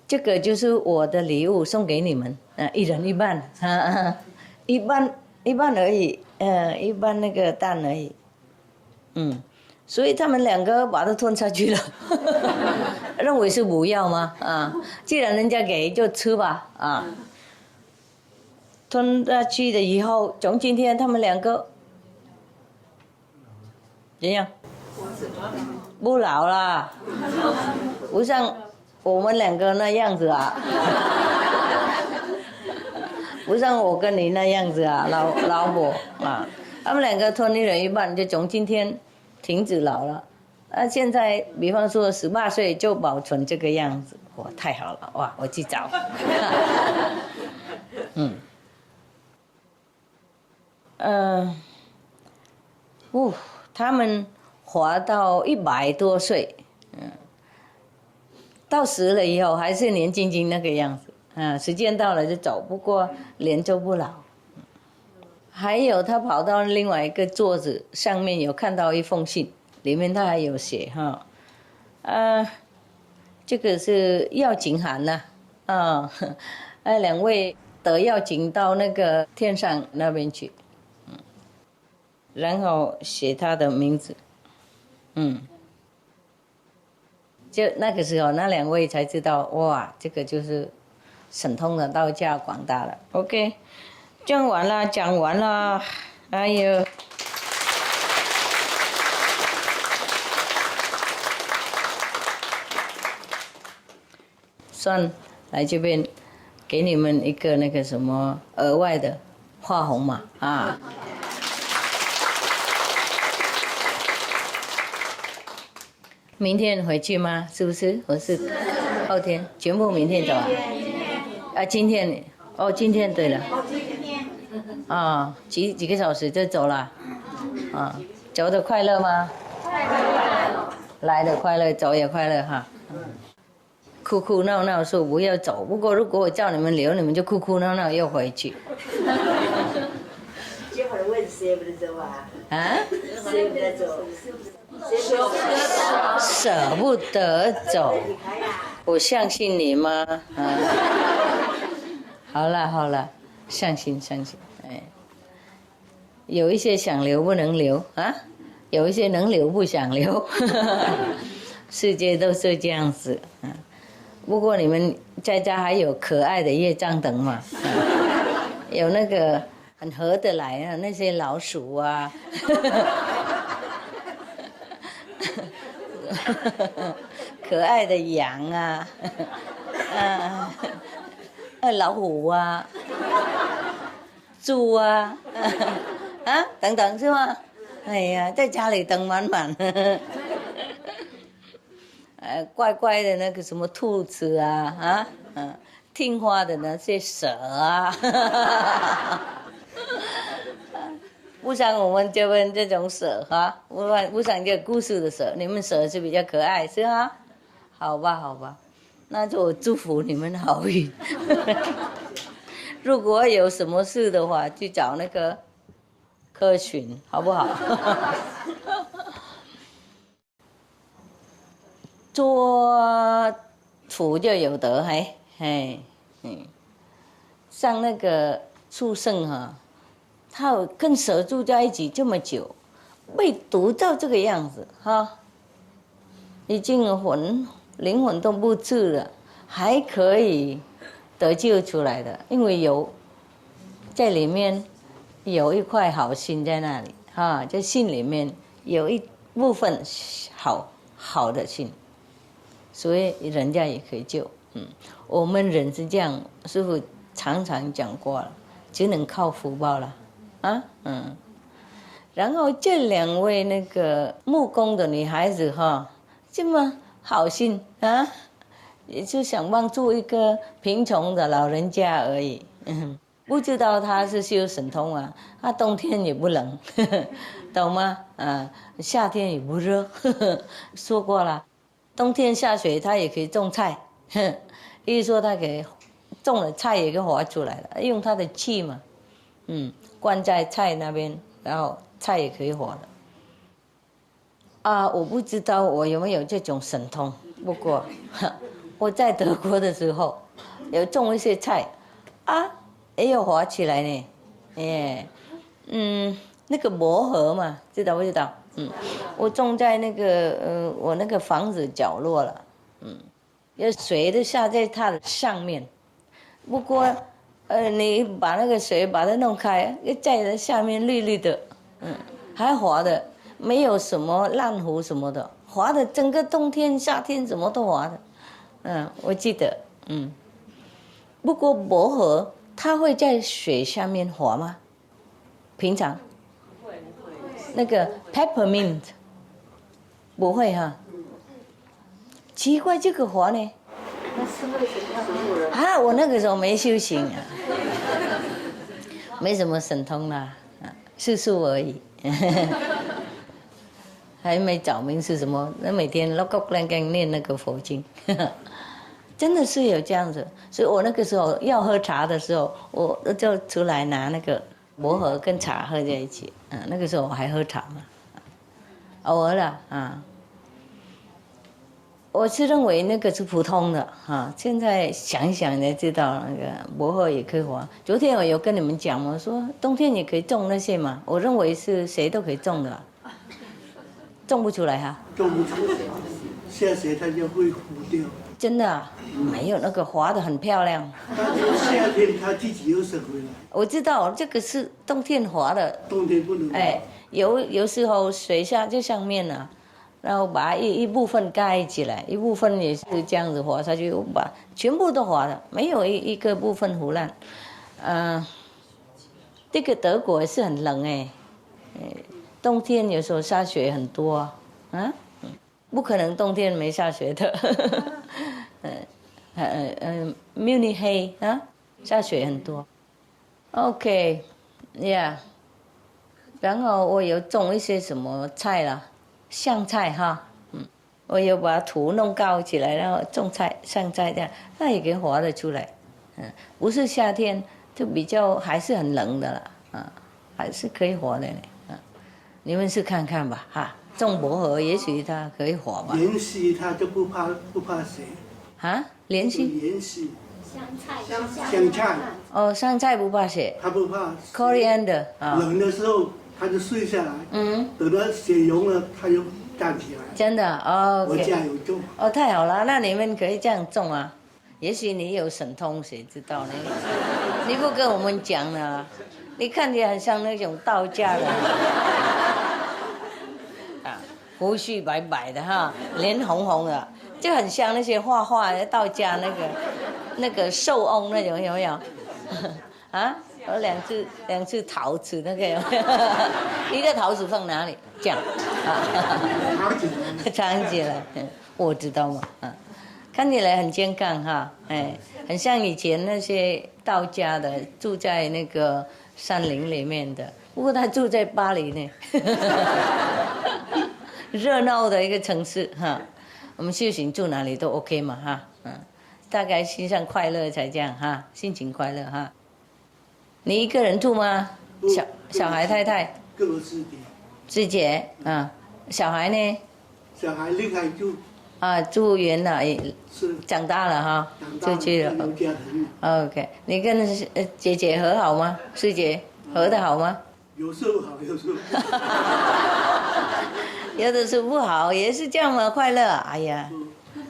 这个就是我的礼物，送给你们，一人1半，一半而已，一半那个丹而已，所以他们2个把它吞下去了，认为是补药吗？既然人家给就吃吧，吞下去了以后，从今天他们2个怎样？不老了，不像我们2个那样子啊，不像我跟你那样子啊，老婆啊，他们2个吞1人1半，就从今天。停止老了，现在比方说18岁就保存这个样子，哇，太好了，哇，我去找。他们活到100多岁，到死了以后还是年轻轻那个样子，时间到了就走，不过脸就不老。还有他跑到另外一个桌子上面，有看到一封信，里面他还有写这个是药井函呐，2位得药井到那个天上那边去，然后写他的名字，就那个时候那2位才知道，哇，这个就是神通的道家广大了。OK。讲完了，哎呦，算来这边给你们一个那个什么额外的花红嘛啊。明天回去吗？是不是？我是后天，全部明天走啊？今天对了。啊，几个小时就走了，啊，走的快乐吗？快乐。来的快乐，走也快乐哈。哭哭闹闹说不要走，不过如果我叫你们留，你们就哭哭闹闹又回去。这会儿问舍不得走啊？啊？舍不得走，舍不得走，我相信你吗？啊，好了好了，相信，哎，有一些想留不能留啊，有一些能留不想留，世界都是这样子啊。不过你们在家还有可爱的业障等嘛，有那个很合得来啊，那些老鼠啊。可爱的羊啊，老虎啊，猪啊，啊等等是吗？哎呀，在家里等满满。乖乖的那个什么兔子啊，听话的那些蛇啊。不像我们这边这种蛇哈，不像这故事的蛇，你们蛇是比较可爱是哈？好吧，那就祝福你们好运。如果有什么事的话，去找那个科巡好不好？做土就有德，像那个畜生哈。他跟蛇住在一起这么久，被毒到这个样子哈，已经灵魂都不治了，还可以得救出来的，因为有在里面有一块好心在那里哈，在心里面有一部分好的心，所以人家也可以救。我们人是这样，师父常常讲过了，只能靠福报了。然后这两位那个木工的女孩子哈，这么好心啊，也就想帮助一个贫穷的老人家而已。不知道他是修神通啊，他冬天也不冷，懂吗？夏天也不热。说过了，冬天下雪他也可以种菜，意思说他给种了菜也给活出来了，用他的气嘛。灌在菜那边，然后菜也可以活的。我不知道我有没有这种神通，不过我在德国的时候有种一些菜，也有活起来呢。那个磨合嘛，知道不知道？我种在那个我那个房子角落了，有水都下在它的上面，不过。你把那个水把它弄开，在它下面绿绿的，还滑的，没有什么烂糊什么的，滑的整个冬天夏天什么都滑的，我记得，不过薄荷它会在水下面滑吗？平常？那个 peppermint 不会哈，奇怪这个滑呢？我那个时候没修行啊，没什么神通啦，术数而已，还没找明是什么。那每天唠唠干干念那个佛经，真的是有这样子。所以我那个时候要喝茶的时候，我就出来拿那个薄荷跟茶喝在一起。那个时候我还喝茶嘛，偶尔啦我是认为那个是普通的现在想一想才知道那个薄荷也可以活。昨天我有跟你们讲嘛，说冬天也可以种那些嘛，我认为是谁都可以种的，种不出来哈。种不出来，下雪它就会糊掉。真的没有那个滑的很漂亮。但是夏天它自己又生回来。我知道这个是冬天滑的。冬天不能。有时候水下在上面啊。然后把一部分盖起来，一部分也是这样子滑下去，把全部都滑了，没有一个部分糊烂。这个德国是很冷冬天有时候下雪很多不可能冬天没下雪的。慕尼黑下雪很多。OK， ，Yeah。然后我有种一些什么菜啦，香菜哈，我有把土弄高起来，然后种菜、香菜这样，它也可以活得出来。不是夏天就比较还是很冷的了，还是可以活的呢。你们试看看吧，哈，种薄荷也许它可以活吧。连续它就不怕水。啊，连续。连续。香菜。哦，香菜不怕血。它不怕。Coriander 啊。冷的时候它就睡下来。等到血溶了，它就站起来。真的哦。我家有种。哦，太好了，那你们可以这样种啊。也许你有神通，谁知道呢？你不跟我们讲呢？你看起来很像那种道家的，胡须白白的哈，脸红红的，就很像那些画画的道家那个寿翁那种，有没有？啊，有两只桃子那个有没有？你的桃子放哪里？这样，藏起来，我知道嘛，看起来很健康哈，很像以前那些道家的住在那个山林里面的，不过他住在巴黎呢，热闹的一个城市哈。我们修行住哪里都 OK 嘛哈，大概心上快乐才这样哈，心情快乐哈。你一个人住吗？小孩太太？跟我师姐。师姐啊，小孩呢？小孩另外住。住远了，是长大了哈，出去了。OK， 你跟姐姐和好吗？师姐和得好吗？有时候好，有时候有的时候不好，也是这样嘛，快乐。哎呀，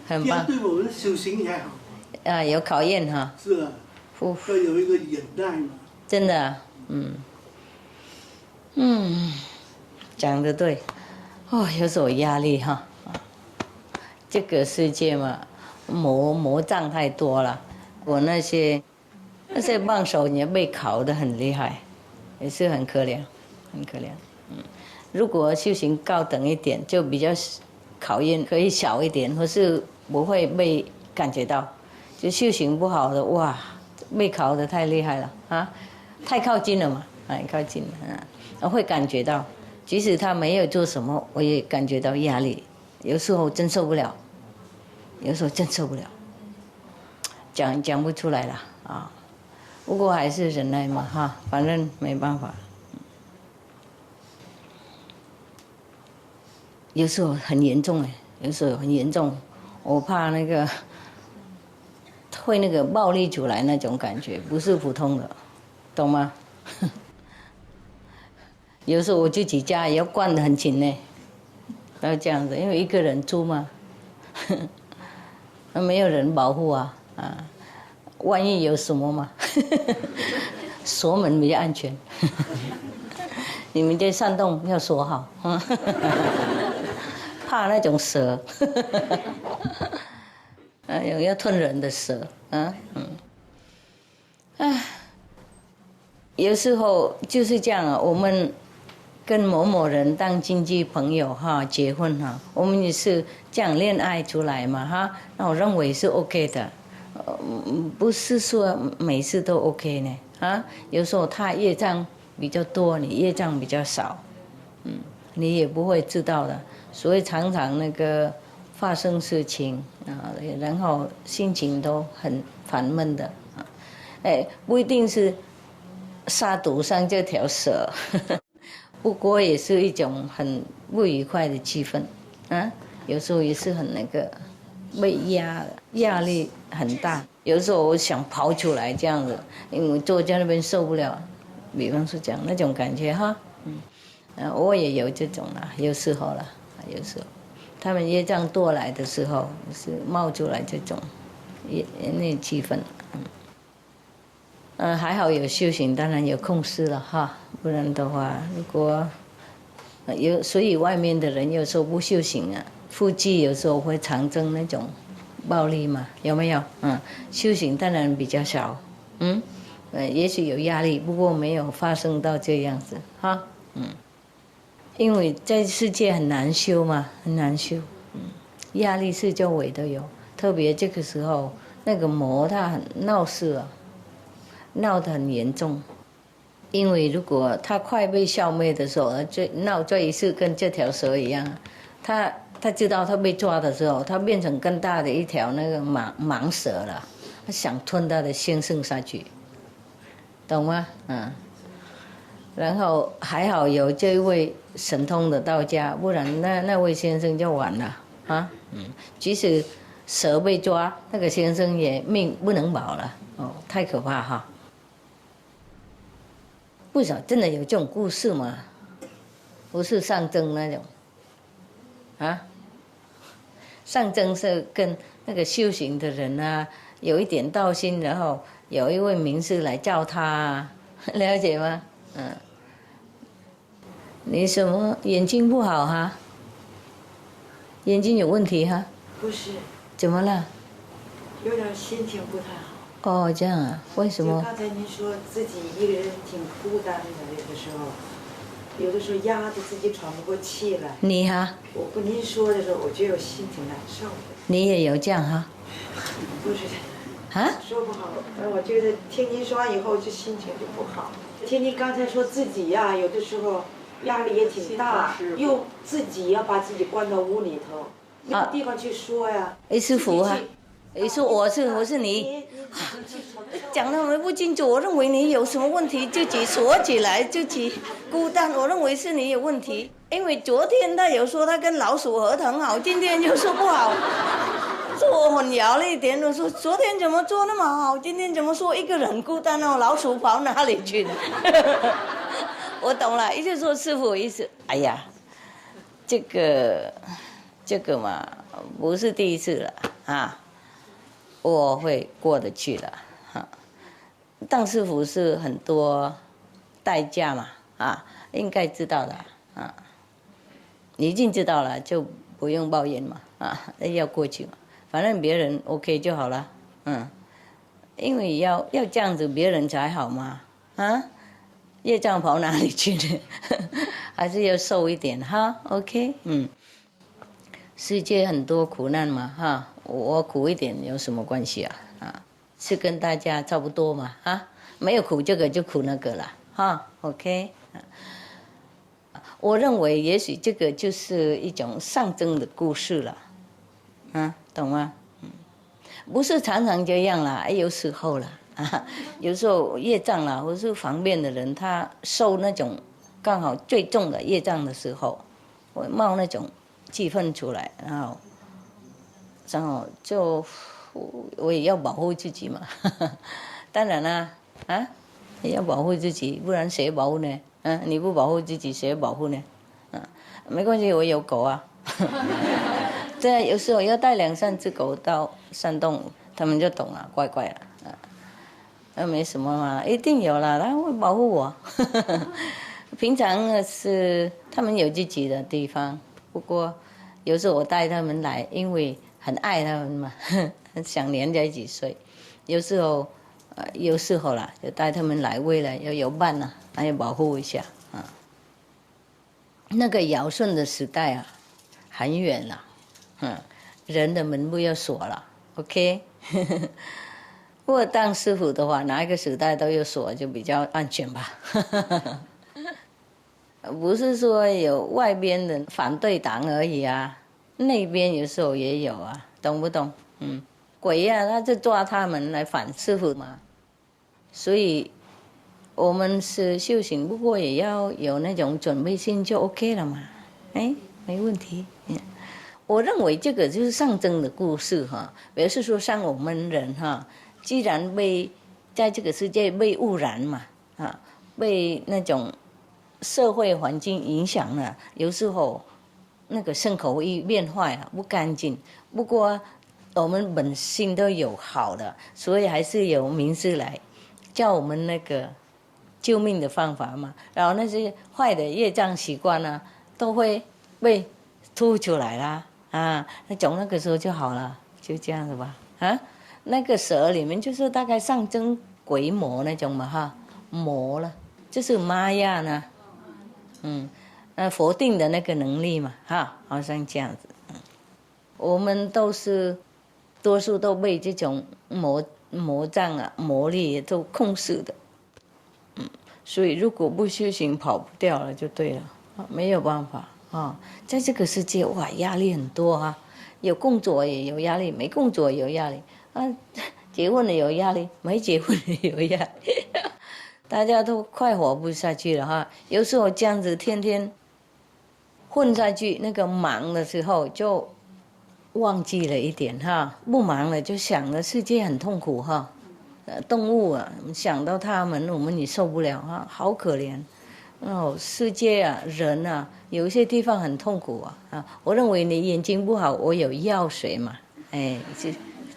很棒。对我们修行还好。有考验哈。是啊。要有一个忍耐嘛。真的，讲得对。有时候压力哈。这个世界嘛，魔障太多了。我那些棒手也被烤得很厉害，也是很可怜，很可怜。如果修行高等一点，就比较考验可以小一点，或是不会被感觉到。就修行不好的，哇，被烤得太厉害了啊，太靠近了嘛，靠近了我会感觉到，即使他没有做什么，我也感觉到压力，有时候真受不了。有时候真受不了，讲不出来了啊！不过还是忍耐嘛哈，反正没办法。有时候很严重有时候很严重，我怕那个会那个暴力出来那种感觉，不是普通的，懂吗？有时候我自己家也要管得很紧呢，要这样子，因为一个人住嘛。没有人保护万一有什么嘛，锁门比较安全。你们在山洞要锁好，怕那种蛇，有要吞人的蛇，有时候就是这样我们跟某某人当经济朋友哈，结婚哈，我们也是这样恋爱出来嘛哈，那我认为是 OK 的，不是说每次都 OK 呢有时候他业障比较多，你业障比较少，你也不会知道的，所以常常那个发生事情然后心情都很烦闷的不一定是杀毒上这条蛇。不过也是一种很不愉快的气氛有时候也是很那个被压力很大，有时候我想跑出来这样子，因为坐在那边受不了，比方说这样那种感觉哈，我也有这种有时候了，有时候他们业障多来的时候是冒出来这种那气氛，还好有修行，当然有控制了哈，不然的话，如果所以外面的人有时候不修行夫妻有时候会产生那种暴力嘛，有没有？修行当然比较少，也许有压力，不过没有发生到这样子哈，因为在世界很难修嘛，很难修，压力是周围都有，特别这个时候那个魔它很闹事闹得很严重，因为如果它快被消灭的时候，闹这一次跟这条蛇一样，它知道它被抓的时候，它变成更大的一条那个蟒蛇了，它想吞它的先生下去，懂吗？然后还好有这位神通的道家，不然那位先生就完了啊。即使蛇被抓，那个先生也命不能保了哦，太可怕哈。不晓得真的有这种故事吗？不是上征那种啊，上征是跟那个修行的人啊有一点道心，然后有一位名师来教他啊，了解吗？你什么眼睛不好哈？眼睛有问题哈？不是，怎么了？有点心情不太好。哦，这样啊？为什么？就刚才您说自己一个人挺孤单的，有的时候压得自己喘不过气来。你哈？我跟您说的时候，我觉得我心挺难受的。你也有这样哈？不是，说不好。我觉得听您说完以后，就心情就不好。听您刚才说自己呀，有的时候压力也挺大，又自己要把自己关到屋里头，没有地方去说呀。师傅啊，说我是你，讲的我不清楚。我认为你有什么问题，自己锁起来，自己孤单。我认为是你有问题，因为昨天他有说他跟老鼠合得很好，今天又说不好，说我混淆了一点。我说昨天怎么做那么好，今天怎么说一个人孤单哦？老鼠跑哪里去了？我懂了，意思说师傅意思，哎呀，这个嘛，不是第一次了啊，我会过得去了哈。当师傅是很多代价嘛啊，应该知道的啊，你已经知道了就不用抱怨嘛啊，要过去嘛，反正别人 OK 就好了，因为要这样子别人才好嘛啊。业障跑哪里去呢？还是要瘦一点哈 ，OK， 世界很多苦难嘛哈，我苦一点有什么关系啊？是跟大家差不多嘛哈，没有苦这个就苦那个了哈 ，OK。我认为也许这个就是一种上征的故事了，懂吗？不是常常这样啦，有时候啦。有时候业障啦，或是方便的人，他受那种刚好最重的业障的时候，会冒那种气氛出来，然后就我也要保护自己嘛。当然啦，也要保护自己，不然谁保护呢？你不保护自己，谁保护呢？没关系，我有狗啊。对，有时候要带2-3只狗到山洞，他们就懂了，乖乖了。没什么嘛，一定有啦，他会保护我。平常是他们有自己的地方，不过有时候我带他们来，因为很爱他们嘛，很想黏在一起睡。有时候啦，就带他们来，为了要有伴呐，还要保护一下啊。那个尧舜的时代啊，很远了，人的门不要锁了 ，OK。不过当师傅的话，哪一个时代都有锁，就比较安全吧。不是说有外边的反对党而已啊，内边有时候也有啊，懂不懂？鬼呀，他就抓他们来反师傅嘛。所以我们是修行，不过也要有那种准备心就 OK 了嘛。没问题。我认为这个就是上征的故事哈，表示说像我们人哈。既然在这个世界被污染嘛，被那种社会环境影响了，有时候那个身口意变坏了，不干净。不过我们本性都有好的，所以还是有名师来教我们那个救命的方法嘛。然后那些坏的业障习惯呢，都会被吐出来啦，那种那个时候就好了，就这样子吧，那个蛇里面就是大概象征鬼魔那种嘛哈，魔了，就是玛雅呢，佛定的那个能力嘛哈，好像这样子。我们多数都被这种魔障啊、魔力都控制的，所以如果不修行，跑不掉了就对了，没有办法啊。在这个世界，哇，压力很多啊，有工作也有压力，没工作也有压力啊，结婚了有压力，没结婚也有压力，大家都快活不下去了哈。有时候这样子天天混下去，那个忙的时候就忘记了一点哈，不忙了就想着世界很痛苦哈。动物啊，想到他们，我们也受不了啊，好可怜。哦，世界啊，人啊，有一些地方很痛苦啊。我认为你眼睛不好，我有药水嘛，哎，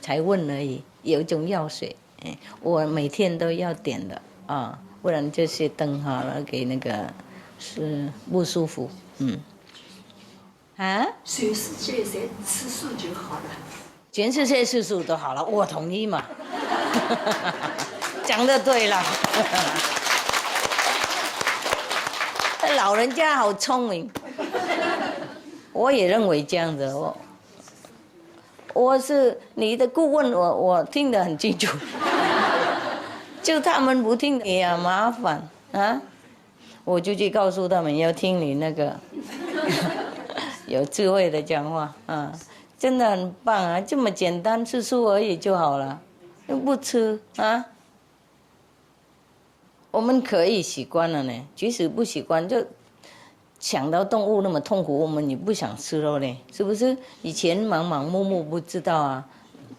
才问而已。有一种药水，哎，我每天都要点的啊，不然这些灯好了，给那个是不舒服，啊？全世界侪吃素就好了。全世界吃素都好了，我同意嘛。讲得对了。老人家好聪明，我也认为这样子。我是你的顾问，我听得很清楚。就他们不听也麻烦啊，我就去告诉他们要听你那个有智慧的讲话啊。真的很棒啊，这么简单，吃素而已就好了，又不吃啊。我们可以习惯了呢，即使不习惯，就想到动物那么痛苦，我们也不想吃肉呢，是不是？以前盲盲目目不知道啊，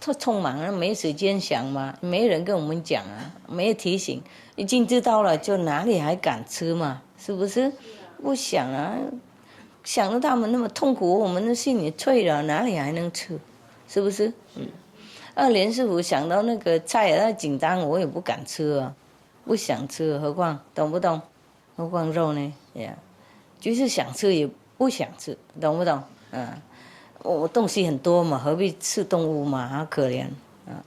太匆忙了，没时间想嘛，没人跟我们讲啊，没有提醒，已经知道了，就哪里还敢吃嘛？是不是？不想啊。想到他们那么痛苦，我们的心也脆了，哪里还能吃？是不是？连师傅想到那个菜，那紧张，我也不敢吃啊，不想吃，何况懂不懂？何况肉呢？就是想吃也不想吃，懂不懂？我东西很多嘛，何必吃动物嘛？好可怜啊。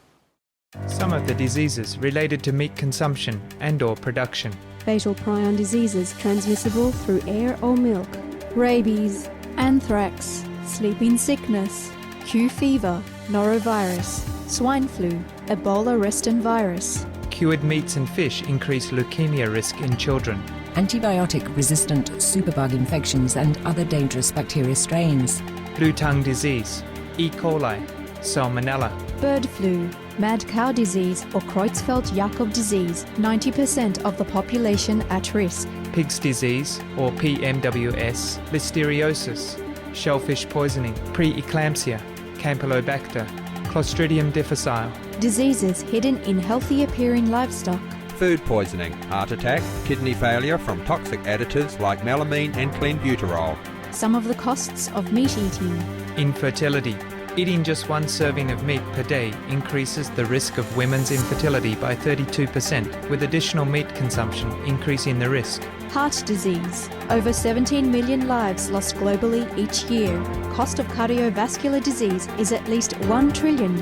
Some of the diseases related to meat consumption and/or production. Fatal prion diseases transmissible through air or milk. Rabies, anthrax, sleeping sickness, Q fever, norovirus, swine flu, Ebola reston virus. Cured meats and fish increase leukemia risk in children. Antibiotic-resistant superbug infections and other dangerous bacteria strains. Blue tongue disease, E. coli, Salmonella. Bird flu, mad cow disease or Creutzfeldt-Jakob disease, 90% of the population at risk. Pig's disease, or PMWS, Listeriosis, shellfish poisoning, preeclampsia, Campylobacter, Clostridium difficile. Diseases hidden in healthy-appearing livestock. Food poisoning, heart attack, kidney failure from toxic additives like melamine and clenbuterol. Some of the costs of meat eating. Infertility. Eating just one serving of meat per day increases the risk of women's infertility by 32%, with additional meat consumption increasing the risk. Heart disease. Over 17 million lives lost globally each year. Cost of cardiovascular disease is at least $1 trillion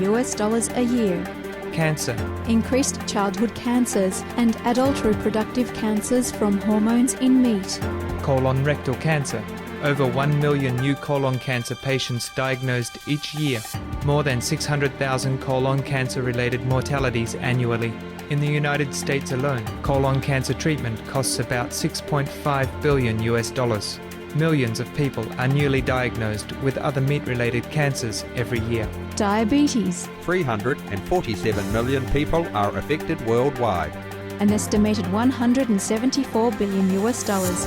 a year. Cancer. Increased childhood cancers and adult reproductive cancers from hormones in meat. Colon rectal cancer. Over 1 million new colon cancer patients diagnosed each year. More than 600,000 colon cancer-related mortalities annually. In the United States alone, colon cancer treatment costs about $6.5 billion. Millions of people are newly diagnosed with other meat-related cancers every year. Diabetes. 347 million people are affected worldwide. An estimated $174 billion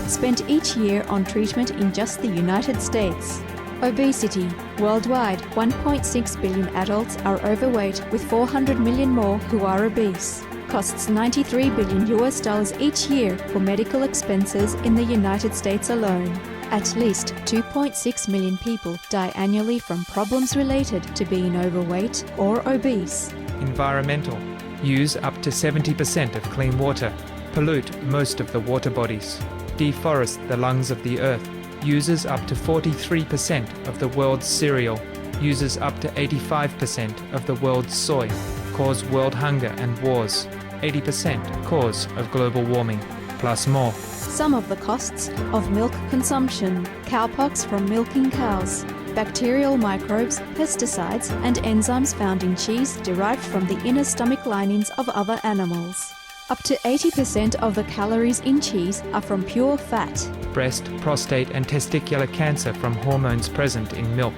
spent each year on treatment in just the United States. Obesity. Worldwide, 1.6 billion adults are overweight, with 400 million more who are obese. Costs $93 billion each year for medical expenses in the United States alone. At least 2.6 million people die annually from problems related to being overweight or obese. Environmental. Use up to 70% of clean water. Pollute most of the water bodies. Deforest the lungs of the earth. Uses up to 43% of the world's cereal. Uses up to 85% of the world's soy. Cause world hunger and wars. 80% cause of global warming, plus more. Some of the costs of milk consumption. Cowpox from milking cows. Bacterial microbes, pesticides, and enzymes found in cheese derived from the inner stomach linings of other animals. Up to 80% of the calories in cheese are from pure fat. Breast, prostate, and testicular cancer from hormones present in milk.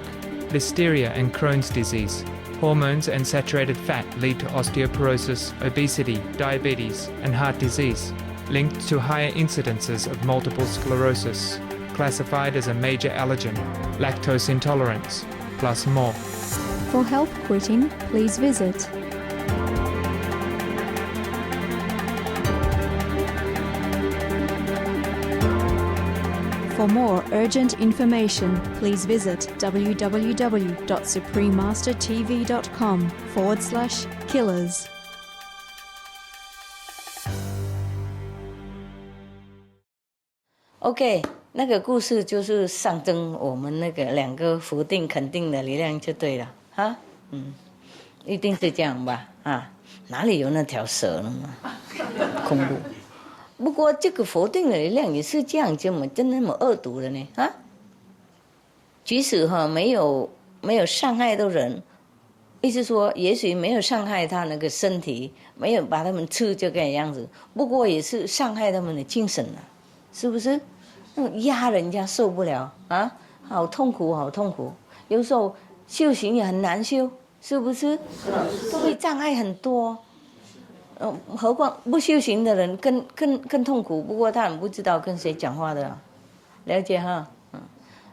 Listeria and Crohn's disease. Hormones and saturated fat lead to osteoporosis, obesity, diabetes, and heart disease, linked to higher incidences of multiple sclerosis, classified as a major allergen, lactose intolerance, plus more. For help quitting, please visit For more urgent information, please visit www.suprememastertv.com/killers. OK， 那个故事就是象征我们那个两个否定肯定的力量就对了哈，一定是这样吧啊？哪里有那条蛇了嘛？恐怖。不过这个否定的力量也是这样，就真那么恶毒的呢啊？即使没有伤害到人，意思说也许没有伤害他那个身体，没有把他们吃这个样子，不过也是伤害他们的精神了，是不是？压人家受不了啊，好痛苦，好痛苦。有时候修行也很难修，是不是？都会障碍很多。何况不修行的人更痛苦。不过他们不知道跟谁讲话的，了解哈？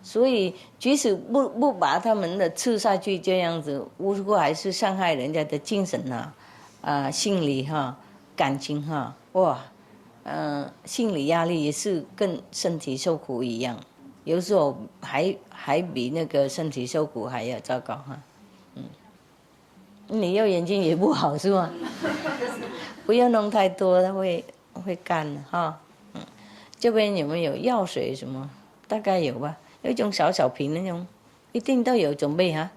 所以即使不把他们的吃下去这样子，不过还是伤害人家的精神心理感情哇，心理压力也是跟身体受苦一样，有时候还比那个身体受苦还要糟糕哈。你右眼睛也不好是吗？不要弄太多，它会干的哈。这边有没有药水什么？大概有吧，有一种小瓶那种，一定都有准备哈。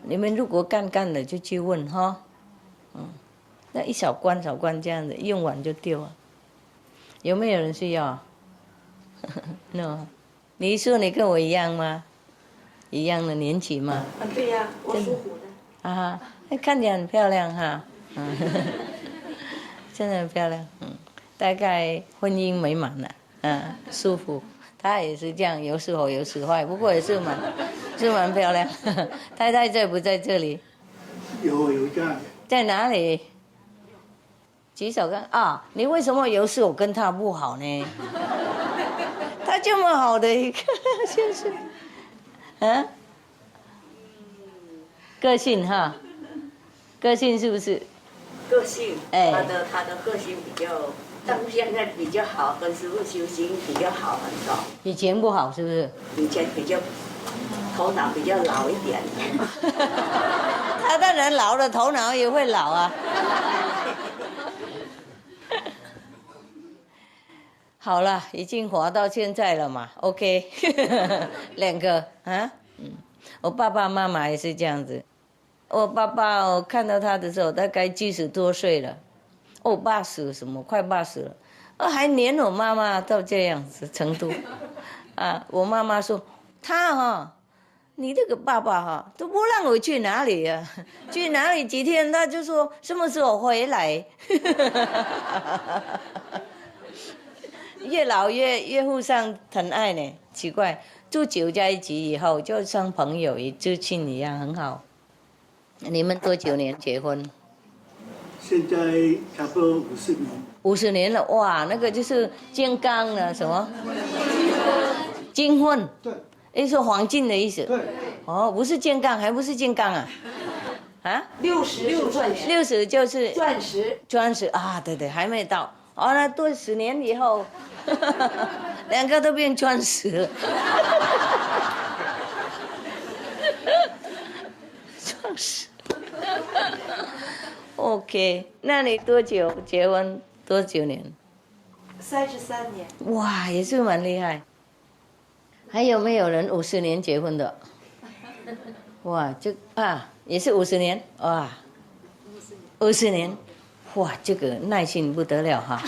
你们如果干的就去问哈。那一小罐这样子，用完就丢了。有没有人需要？No， 你说你跟我一样吗？一样的年纪吗？对呀，我属虎的。啊，看起来很漂亮哈。真的很漂亮，大概婚姻美满了，舒服。她也是这样，有时好有时坏，不过也是蛮漂亮。太太在不在这里？有在。在哪里？举手看啊！你为什么有时候跟他不好呢？他这么好的一个，就是，个性哈，个性是不是？个性，他的个性比较，但现在比较好，跟师父修行比较好很多。以前不好是不是？以前比较头脑比较老一点。他当然老了，头脑也会老啊。好了，已经活到现在了嘛 ，OK， 两个我爸爸妈妈也是这样子。我爸爸我看到他的时候大概70多岁了，80什么快80了，还黏我妈妈到这样子程度我妈妈说他你这个爸爸都不让我去哪里啊，去哪里几天他就说什么时候回来。越老越互相疼爱呢，奇怪，住久在一起以后就像朋友与至亲一样，很好。你们多久年结婚？现在差不多50年。50年了，哇，那个就是金刚了，什么？金婚。对。也是黄金的意思。对。不是金刚，还不是金刚啊？60就是钻石啊，对，还没到。那多10年以后，两个都变钻石了。钻石。OK， 那你多久结婚？多久年？33年。哇，也是蛮厉害。还有没有人50年结婚的？哇，也是50年哇，50年。哇，这个耐心不得了哈，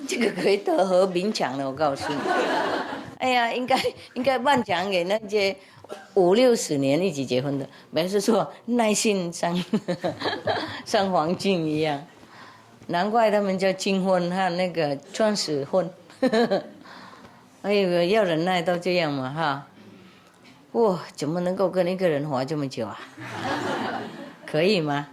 这个可以得和平奖了，我告诉你。哎呀，应该颁奖给那些50、60年一起结婚的，表示说耐心像黄金一样。难怪他们叫金婚和那个创始婚。哎呦，要忍耐到这样嘛哈。哇，怎么能够跟一个人活这么久啊？可以吗？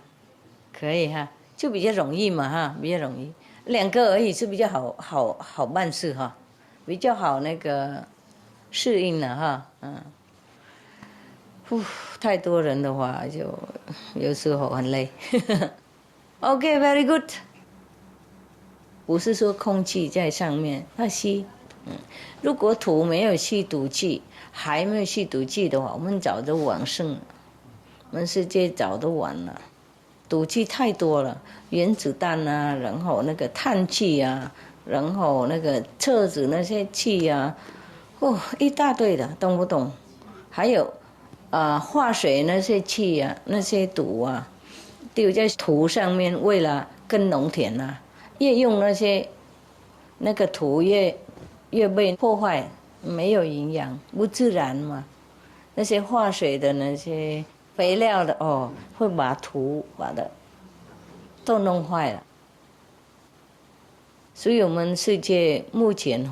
可以哈，就比较容易嘛哈，比较容易。2个而已是比较好办事哈，比较好那个适应了哈，太多人的话就有时候很累。OK, very good。不是说空气在上面，它吸。如果土没有吸毒气，还没有吸毒气的话，我们早就往生了，我们世界早都完了。毒气太多了，原子弹啊，然后那个碳气啊，然后那个车子那些气啊，一大堆的，懂不懂？还有化水那些气啊，那些毒啊，丢在土上面，为了耕农田啊，越用那个土越被破坏，没有营养，不自然嘛。那些化水的那些肥料的会把土都弄坏了。所以我们世界目前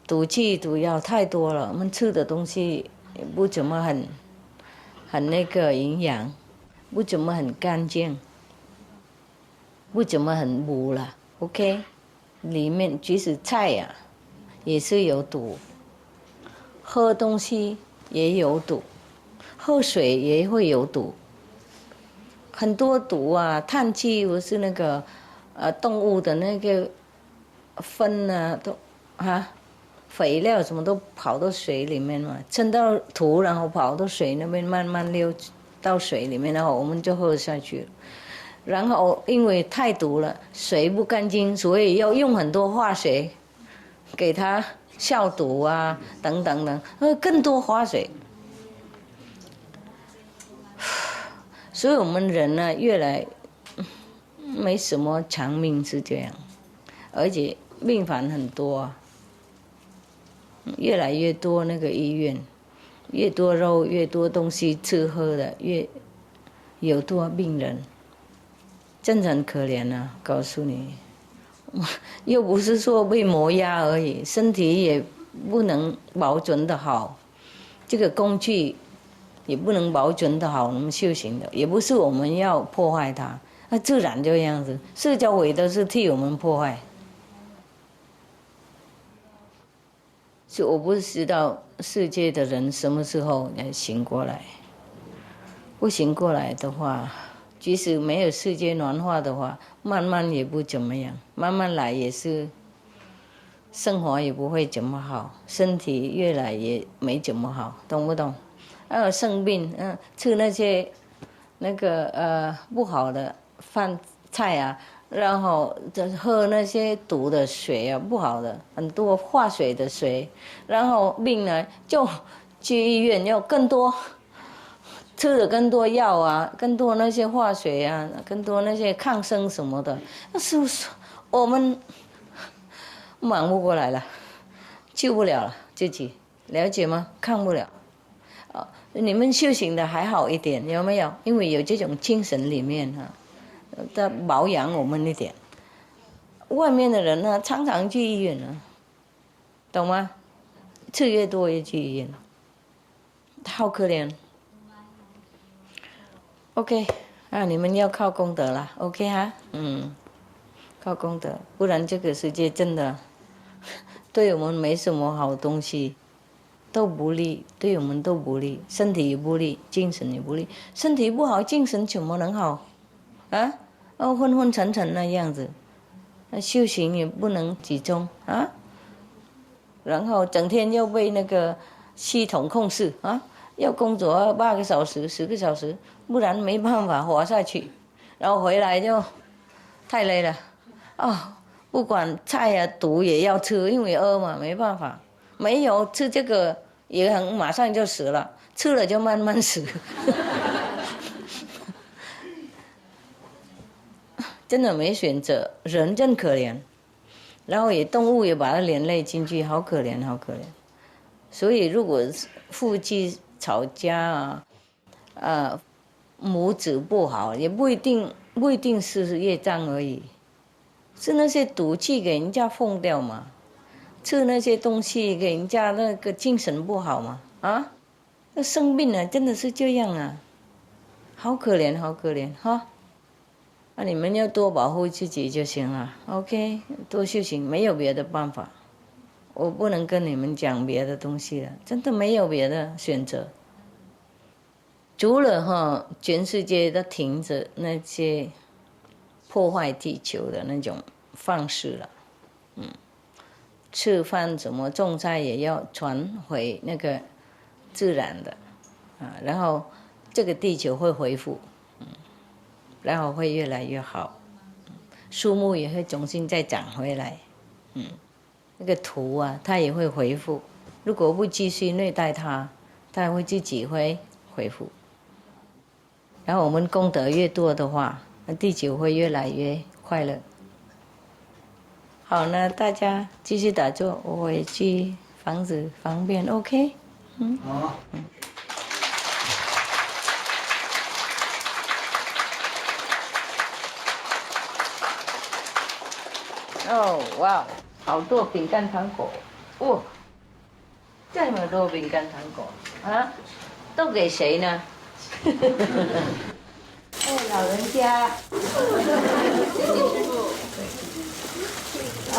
毒气毒药太多了，我们吃的东西也不怎么很那个营养，不怎么很干净，不怎么很补了。OK， 里面即使菜呀也是有毒，喝东西也有毒，喝水也会有毒，很多毒啊，碳气或是那个动物的那个粪啊，都肥料什么都跑到水里面嘛，沉到土，然后跑到水那边慢慢流到水里面，然后我们就喝下去了。然后因为太毒了，水不干净，所以要用很多化水给它消毒啊，等等等，更多化水。所以我们人呢，越来没什么长命是这样，而且病患很多，越来越多那个医院，越多肉，越多东西吃喝的，越有多病人，真的很可怜啊！告诉你，又不是说被磨压而已，身体也不能保存的好，这个工具也不能保存的好，我们修行的也不是我们要破坏它，那自然就这样子，释迦佛都是替我们破坏。所以我不知道世界的人什么时候才醒过来，不醒过来的话，即使没有世界暖化的话，慢慢也不怎么样，慢慢来也是生活也不会怎么好，身体越来也没怎么好，懂不懂？生病，吃那些那个不好的饭菜啊，然后喝那些毒的水啊，不好的很多化水的水，然后病呢就去医院要更多，吃了更多药啊，更多那些化水啊，更多那些抗生什么的，那是不是我们忙不过来了，救不了了自己，了解吗？看不了。你们修行的还好一点，有没有？因为有这种精神里面在保养我们一点。外面的人呢，常常去医院呢，懂吗？吃越多越去医院，好可怜。OK， 你们要靠功德了 ，OK 哈，靠功德，不然这个世界真的对我们没什么好东西。都不利，对我们都不利，身体也不利，精神也不利。身体不好，精神怎么能好？昏昏沉沉那样子，修行也不能集中啊。然后整天又被那个系统控制啊，要工作8个小时、10个小时，不然没办法活下去。然后回来就太累了，不管菜啊毒也要吃，因为饿嘛，没办法。没有吃这个也马上就死了，吃了就慢慢死。真的没选择，人真可怜。然后动物也把它连累进去，好可怜，好可怜。所以如果夫妻吵架母子不好，也不一定不一定是业障而已，是那些毒气给人家疯掉嘛，吃那些东西给人家那个精神不好嘛，啊，那生病了真的是这样啊，好可怜好可怜哈。那你们要多保护自己就行了 ，OK， 多修行，没有别的办法，我不能跟你们讲别的东西了，真的没有别的选择。除了全世界都停止那些破坏地球的那种方式了，吃饭什么种菜也要传回那个自然的，然后这个地球会恢复，然后会越来越好，树木也会重新再长回来，那个土啊它也会恢复，如果不继续虐待它，它会自己会恢复。然后我们功德越多的话，那地球会越来越快乐。好，那大家继续打坐，我回去房子方便 ，OK？ 好。哦，哇，好多饼干糖果，哇，这么多饼干糖果啊，都给谁呢？哎，老人家，谢谢师傅。哦，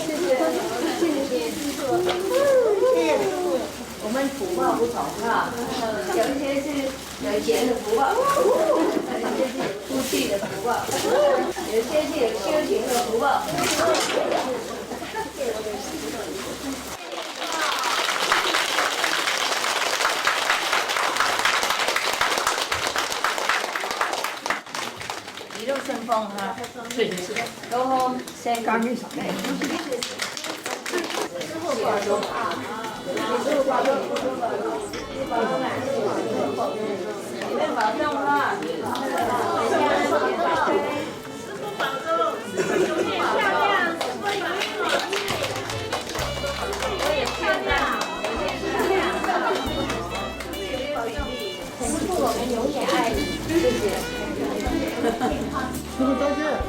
谢谢，谢谢师傅，谢谢师傅。我们福报不同啊，有些是有钱的福报，有些是有出去的福报，有些是有修行的福报。一路顺风哈，是是，然后先干预上来。之后挂钟啊，之后挂钟，保重啊，你们保重哈，师傅保重，永远漂亮，师傅永远好运，我也漂亮，师傅我们永远爱你，谢谢。师傅再见。